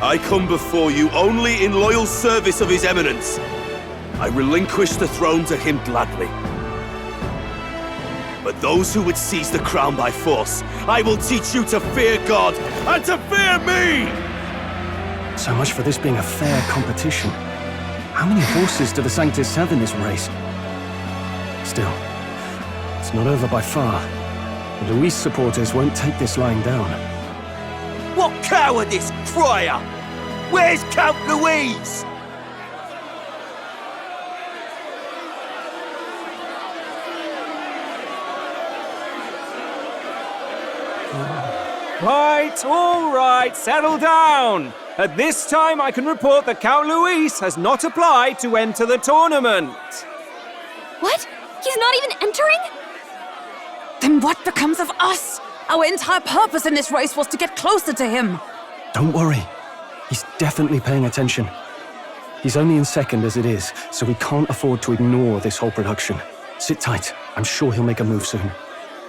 S16: I come before you only in loyal service of His Eminence. I relinquish the throne to him gladly. But those who would seize the crown by force, I will teach you to fear God and to fear me!
S4: So much for this being a fair competition. How many horses do the Sanctus have in this race? Still, it's not over by far. The Luis supporters won't take this lying down.
S16: What cowardice, crier! Where's Count Louise?
S9: All right, settle down. At this time, I can report that Count Luis has not applied to enter the tournament.
S7: What? He's not even entering?
S8: Then what becomes of us? Our entire purpose in this race was to get closer to him.
S4: Don't worry. He's definitely paying attention. He's only in second as it is, so we can't afford to ignore this whole production. Sit tight. I'm sure he'll make a move soon.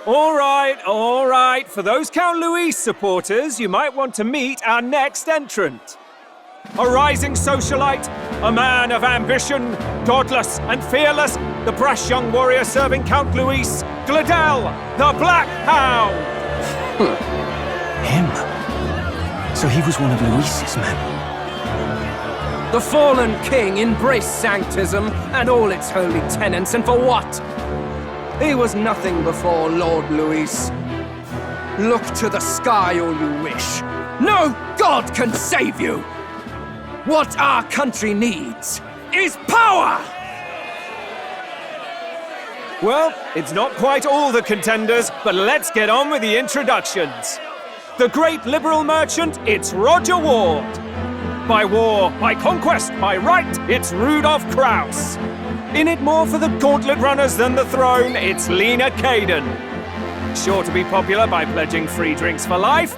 S9: All right. For those Count Luis supporters, you might want to meet our next entrant. A rising socialite, a man of ambition, godless and fearless, the brash young warrior serving Count Luis, Gladel, the Black Hound!
S4: Him? So he was one of Luis's men.
S14: The fallen king embraced sanctism and all its holy tenets, and for what? He was nothing before Lord Luis. Look to the sky all you wish. No god can save you! What our country needs is power!
S9: Well, it's not quite all the contenders, but let's get on with the introductions. The great liberal merchant, it's Roger Ward. By war, by conquest, by right, it's Rudolph Kraus. In it more for the gauntlet runners than the throne, it's Lena Caden. Sure to be popular by pledging free drinks for life,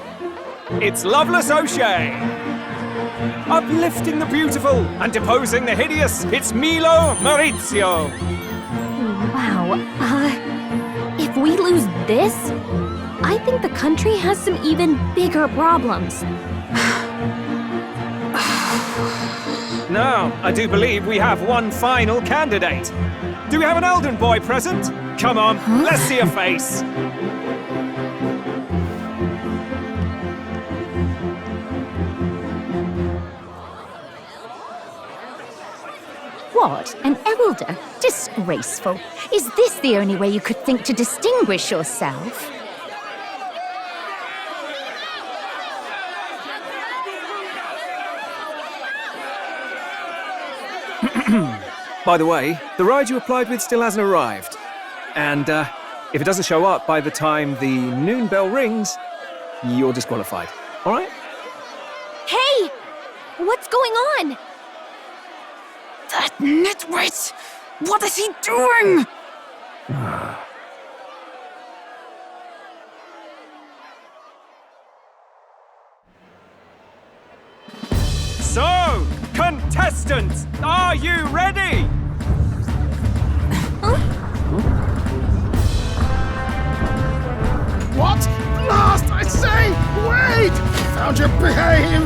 S9: it's Loveless O'Shea. Uplifting the beautiful and deposing the hideous, it's Milo Maurizio.
S7: Wow, if we lose this, I think the country has some even bigger problems.
S9: Now, I do believe we have one final candidate. Do we have an Elden boy present? Come on, let's see a face.
S3: What? An elder? Disgraceful. Is this the only way you could think to distinguish yourself?
S9: By the way, the ride you applied with still hasn't arrived. And if it doesn't show up by the time the noon bell rings, you're disqualified. All right?
S7: Hey! What's going on?
S8: That nitwit! What is he doing?
S9: So, contestants, are you ready?
S17: What? Last, I say! Wait! Don't you behave!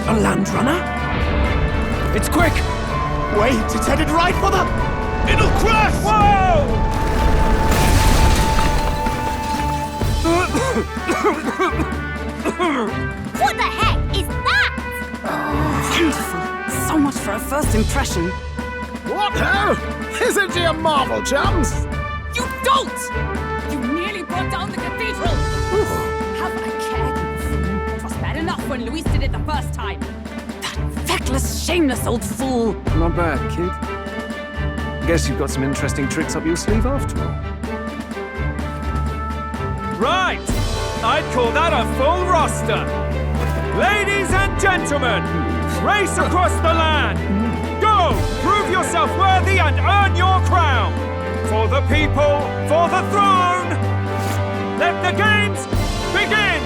S14: A land runner?
S9: It's quick!
S17: Wait, it's headed right for the...
S16: It'll crash!
S9: Whoa!
S3: What the heck is that?
S8: Wonderful. So much for a first impression.
S17: What ho? Isn't he a marvel, chums?
S8: You dolt! You nearly brought down the cathedral! Have a care, you fool. It was bad enough when Luis did it the first time. That feckless, shameless old fool.
S9: Not bad, kid. Guess you've got some interesting tricks up your sleeve after all. Right! I'd call that a full roster. Ladies and gentlemen, race across the land. Go! Prove yourself worthy and earn your crown! For the people, for the throne! Let the games begin!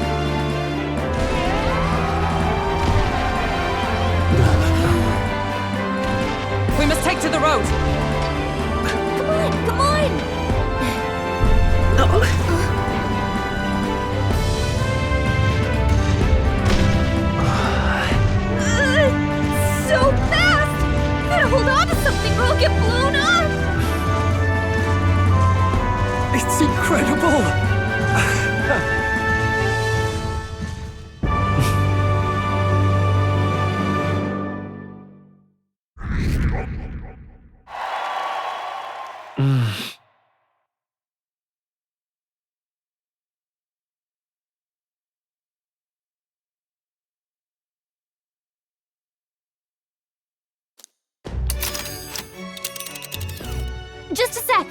S8: We must take to the road!
S3: Come on, come on! So fast! Gotta hold on to something or I'll get blown up!
S4: It's incredible!
S7: Just a sec.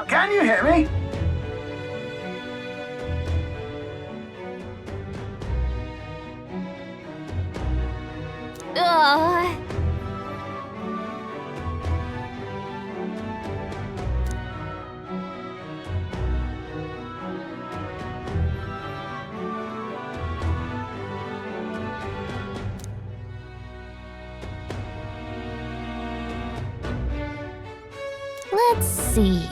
S13: Can you hear me?
S7: Let's see.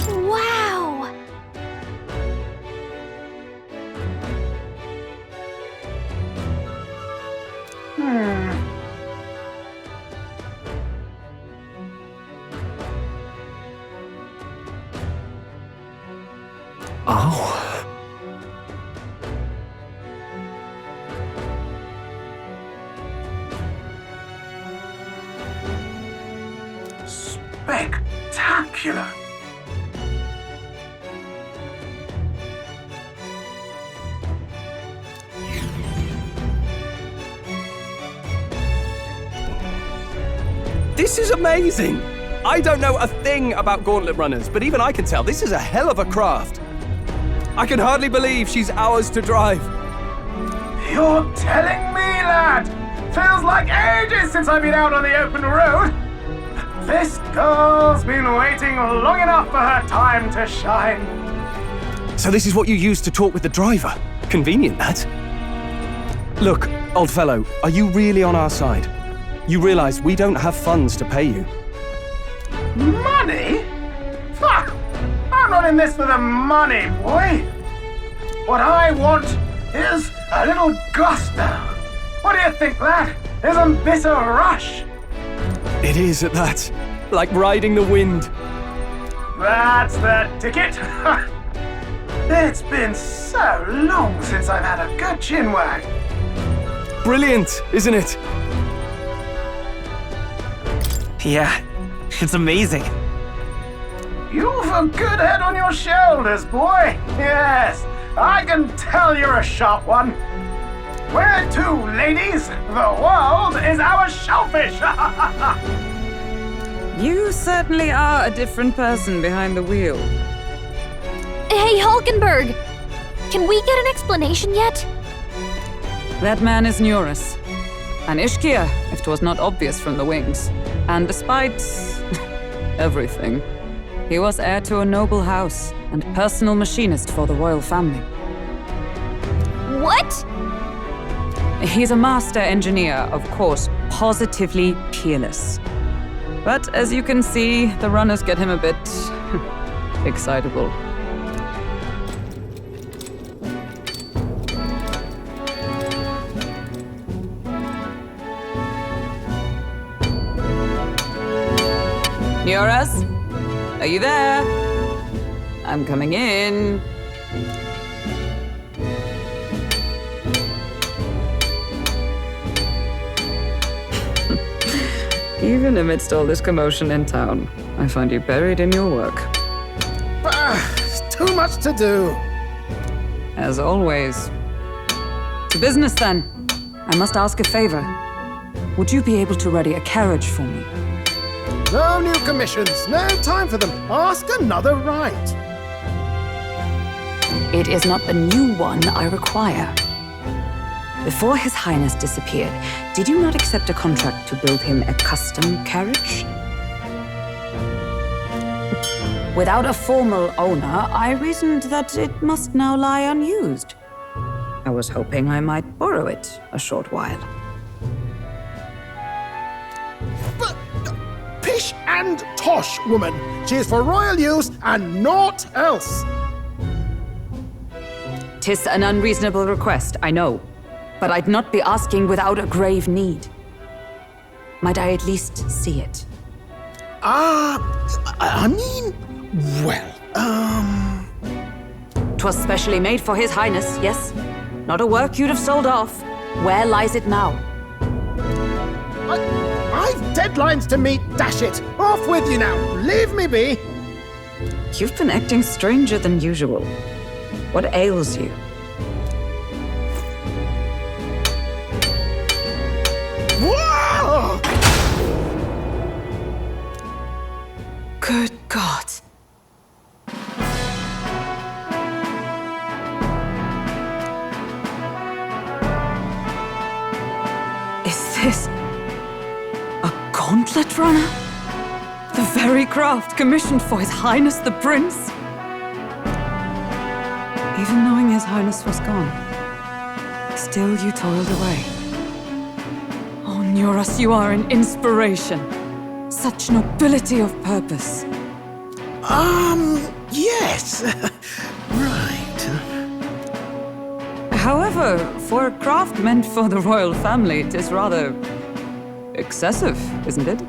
S6: Wow!
S4: Oh.
S13: Spectacular!
S4: This is amazing! I don't know a thing about gauntlet runners, but even I can tell this is a hell of a craft. I can hardly believe she's ours to drive.
S17: You're telling me, lad? Feels like ages since I've been out on the open road. This girl's been waiting long enough for her time to shine.
S4: So this is what you use to talk with the driver? Convenient, that. Look, old fellow, are you really on our side? You realize we don't have funds to pay you.
S17: Money? Fuck! I'm not in this for the money, boy. What I want is a little gusto. What do you think, lad? Isn't this a rush?
S4: It is at that. Like riding the wind.
S17: That's the ticket. It's been so long since I've had a good chinwag.
S4: Brilliant, isn't it?
S1: Yeah, it's amazing.
S17: You've a good head on your shoulders, boy. Yes, I can tell you're a sharp one. Where to, ladies? The world is our shellfish.
S8: You certainly are a different person behind the wheel.
S7: Hey, Hulkenberg! Can we get an explanation yet?
S8: That man is Neurus. An Ishkia, if 'twas not obvious from the wings. And despite everything, he was heir to a noble house and personal machinist for the royal family.
S7: What?
S8: He's a master engineer, of course, positively peerless. But as you can see, the runners get him a bit excitable. Neurus? Are you there? I'm coming in. Even amidst all this commotion in town, I find you buried in your work.
S17: Too much to do.
S8: As always. To business, then. I must ask a favor. Would you be able to ready a carriage for me?
S17: No new commissions. No time for them. Ask another right.
S8: It is not the new one I require. Before His Highness disappeared, did you not accept a contract to build him a custom carriage? Without a formal owner, I reasoned that it must now lie unused. I was hoping I might borrow it a short while.
S17: But pish and tosh, woman. She is for royal use and naught else.
S8: 'Tis an unreasonable request, I know. But I'd not be asking without a grave need. Might I at least see it?
S17: I mean, well,
S8: 'Twas specially made for His Highness, yes? Not a work you'd have sold off. Where lies it now?
S17: I've deadlines to meet, dash it! Off with you now! Leave me be!
S8: You've been acting stranger than usual. What ails you?
S17: Whoa!
S8: Good God. Is this a gauntlet runner? The very craft commissioned for His Highness the Prince? Even knowing His Highness was gone, still you toiled away. Oh, Nuras, you are an inspiration. Such nobility of purpose.
S17: Yes. Right.
S8: However, for a craft meant for the royal family, it is rather excessive, isn't it?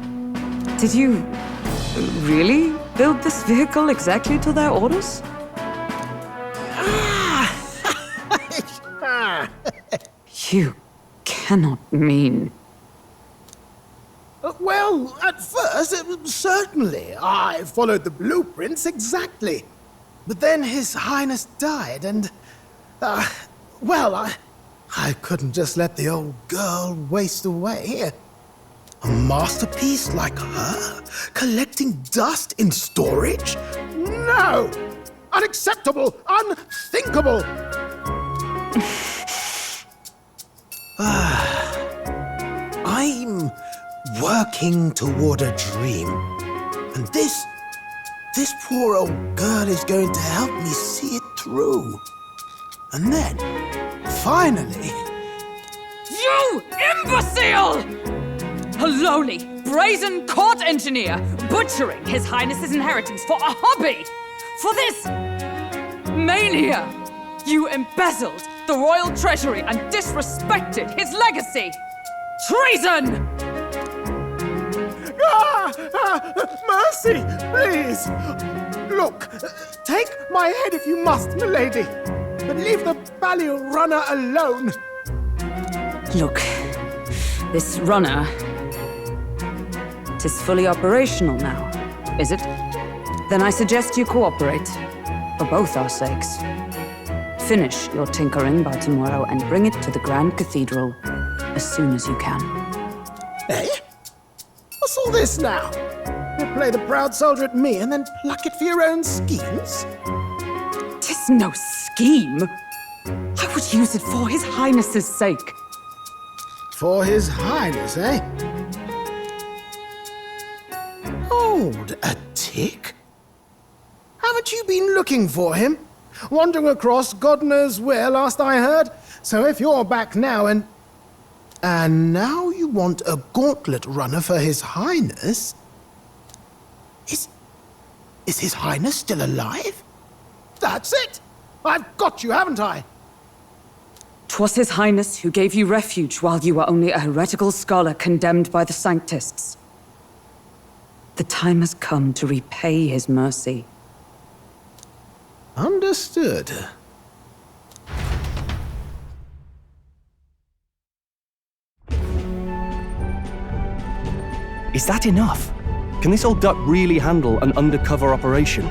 S8: Did you really build this vehicle exactly to their orders? You cannot mean...
S17: Well, at first, certainly. I followed the blueprints exactly. But then His Highness died, and... well, I couldn't just let the old girl waste away. A masterpiece like her? Collecting dust in storage? No! Unacceptable! Unthinkable! I'm working toward a dream. And this poor old girl is going to help me see it through. And then, finally...
S8: You imbecile! A lowly, brazen court engineer butchering His Highness's inheritance for a hobby! For this mania! You embezzled the royal treasury and disrespected his legacy! Treason!
S17: Mercy, please! Look, take my head if you must, milady, but leave the bally runner alone.
S8: Look, this runner... 'tis fully operational now, is it? Then I suggest you cooperate, for both our sakes. Finish your tinkering by tomorrow and bring it to the Grand Cathedral as soon as you can.
S17: Eh? What's all this now? You play the proud soldier at me and then pluck it for your own schemes?
S8: 'Tis no scheme. I would use it for His Highness's sake.
S17: For His Highness, eh? Hold a tick. Haven't you been looking for him? Wandering across God knows where, last I heard. So if you're back now and now you want a gauntlet runner for His Highness? Is His Highness still alive? That's it! I've got you, haven't I?
S8: 'Twas His Highness who gave you refuge while you were only a heretical scholar condemned by the Sanctists. The time has come to repay His mercy.
S17: Understood.
S4: Is that enough? Can this old duck really handle an undercover operation?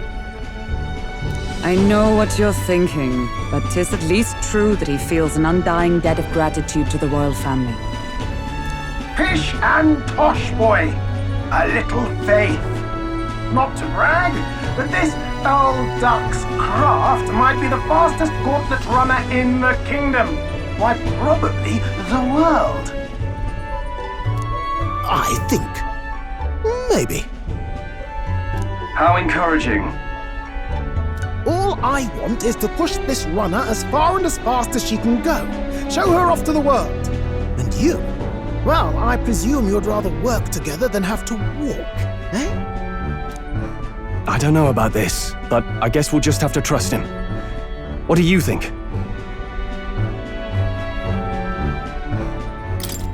S8: I know what you're thinking, but 'tis at least true that he feels an undying debt of gratitude to the royal family.
S17: Pish and tosh, boy. A little faith. Not to brag, but this old duck's craft might be the fastest gauntlet runner in the kingdom. Why, probably the world.
S18: I think. Maybe.
S17: How encouraging.
S18: All I want is to push this runner as far and as fast as she can go. Show her off to the world. And you? Well, I presume you'd rather work together than have to walk, eh?
S4: I don't know about this, but I guess we'll just have to trust him. What do you think?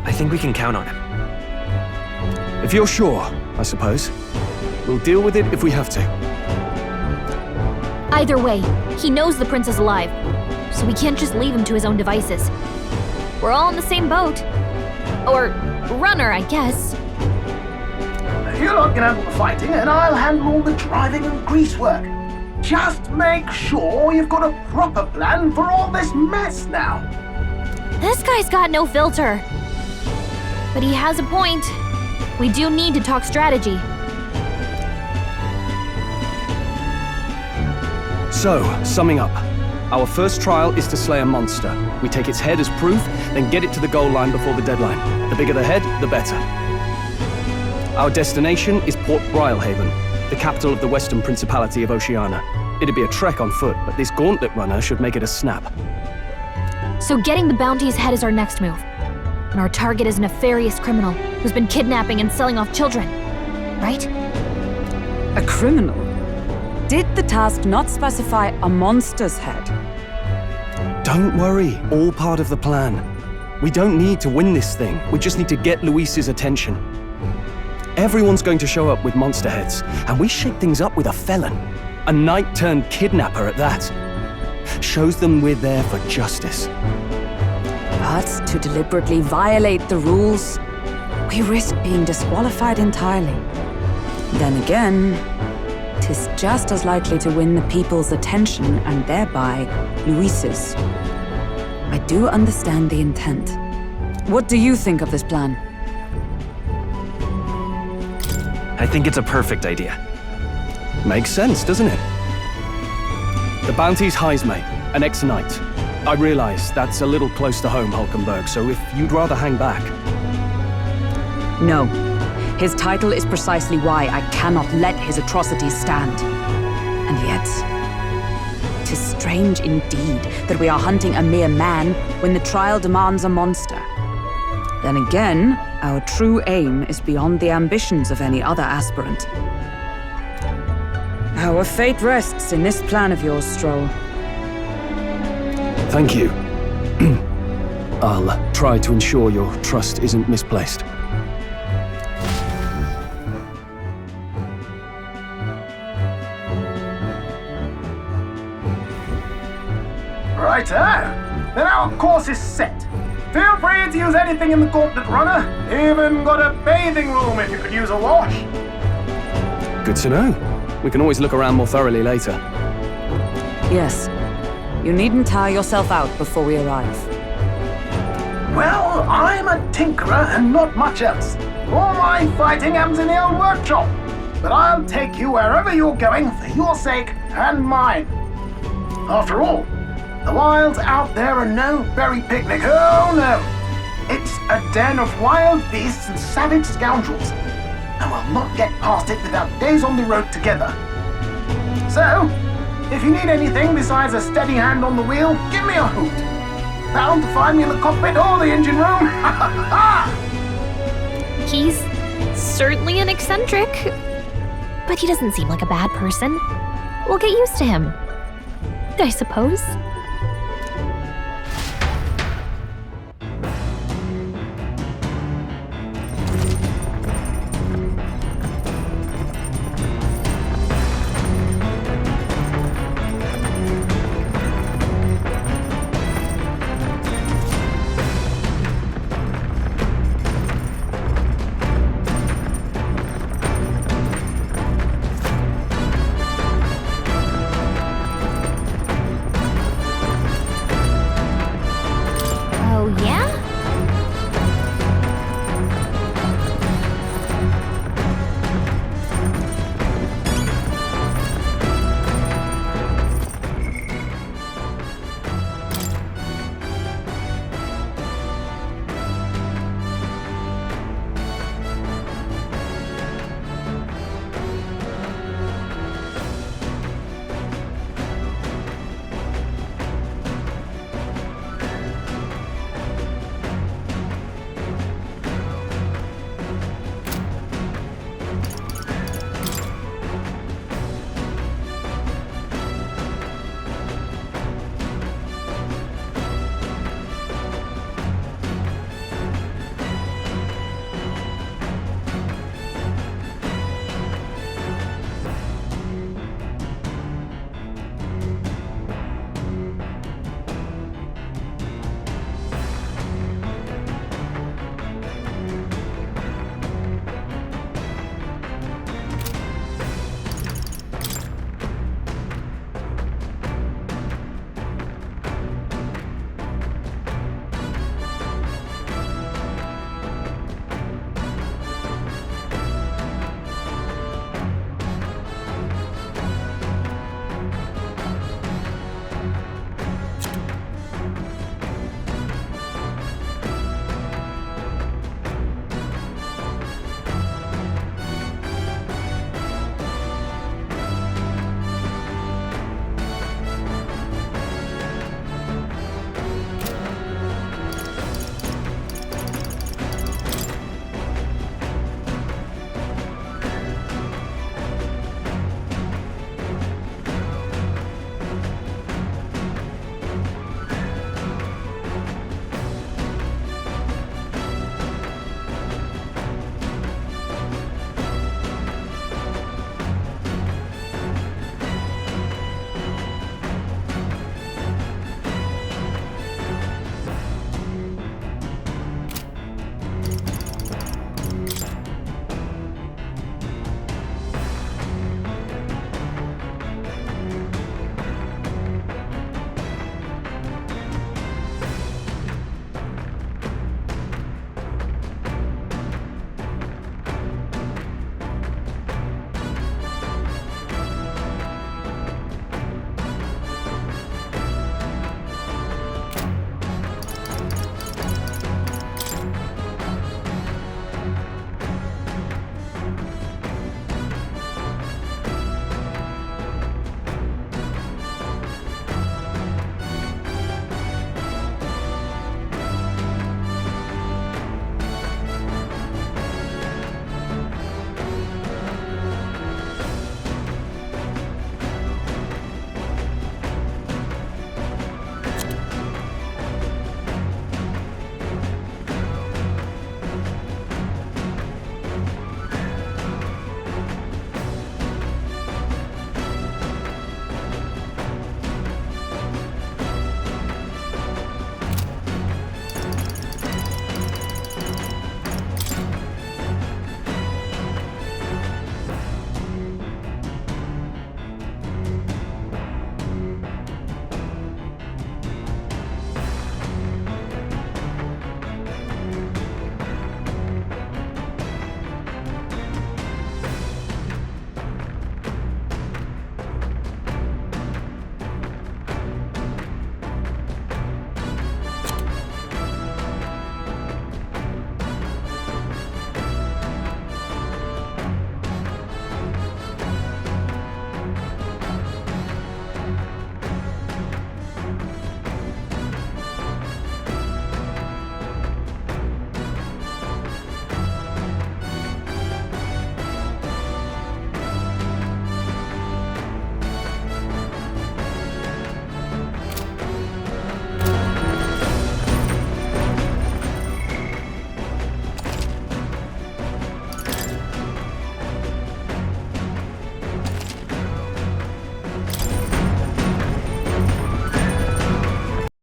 S1: I think we can count on him.
S4: If you're sure, I suppose. We'll deal with it if we have to.
S7: Either way, he knows the prince is alive, so we can't just leave him to his own devices. We're all in the same boat. Or runner, I guess.
S17: You lot can handle the fighting, and I'll handle all the driving and greasework. Just make sure you've got a proper plan for all this mess now.
S7: This guy's got no filter. But he has a point. We do need to talk strategy.
S4: So, summing up. Our first trial is to slay a monster. We take its head as proof, then get it to the goal line before the deadline. The bigger the head, the better. Our destination is Port Brilehaven, the capital of the Western Principality of Oceania. It'd be a trek on foot, but this gauntlet runner should make it a snap.
S7: So getting the bounty's head is our next move. And our target is a nefarious criminal who's been kidnapping and selling off children. Right?
S8: A criminal? Did the task not specify a monster's head?
S4: Don't worry, all part of the plan. We don't need to win this thing, we just need to get Luis's attention. Everyone's going to show up with monster heads, and we shake things up with a felon. A knight-turned-kidnapper at that. Shows them we're there for justice.
S8: But to deliberately violate the rules, we risk being disqualified entirely. Then again, 'tis just as likely to win the people's attention and thereby Luis's. I do understand the intent. What do you think of this plan?
S1: I think it's a perfect idea.
S4: Makes sense, doesn't it? The bounty's Heismay, an ex-knight. I realize that's a little close to home, Hulkenberg, so if you'd rather hang back...
S8: No. His title is precisely why I cannot let his atrocities stand. And yet, 'tis strange indeed that we are hunting a mere man when the trial demands a monster. Then again, our true aim is beyond the ambitions of any other aspirant. Our fate rests in this plan of yours, Stroll.
S4: Thank you. I'll try to ensure your trust isn't misplaced.
S17: Righto. Then our course is set. Feel free to use anything in the gauntlet runner. Even got a bathing room if you could use a wash.
S4: Good to know. We can always look around more thoroughly later.
S8: Yes. You needn't tire yourself out before we arrive.
S17: Well, I'm a tinkerer and not much else. All my fighting happens in the old workshop. But I'll take you wherever you're going for your sake and mine. After all, the wilds out there are no berry picnic. Oh no! It's a den of wild beasts and savage scoundrels. And we'll not get past it without days on the road together. So, if you need anything besides a steady hand on the wheel, give me a hoot. Bound to find me in the cockpit or the engine room.
S7: He's certainly an eccentric, but he doesn't seem like a bad person. We'll get used to him, I suppose.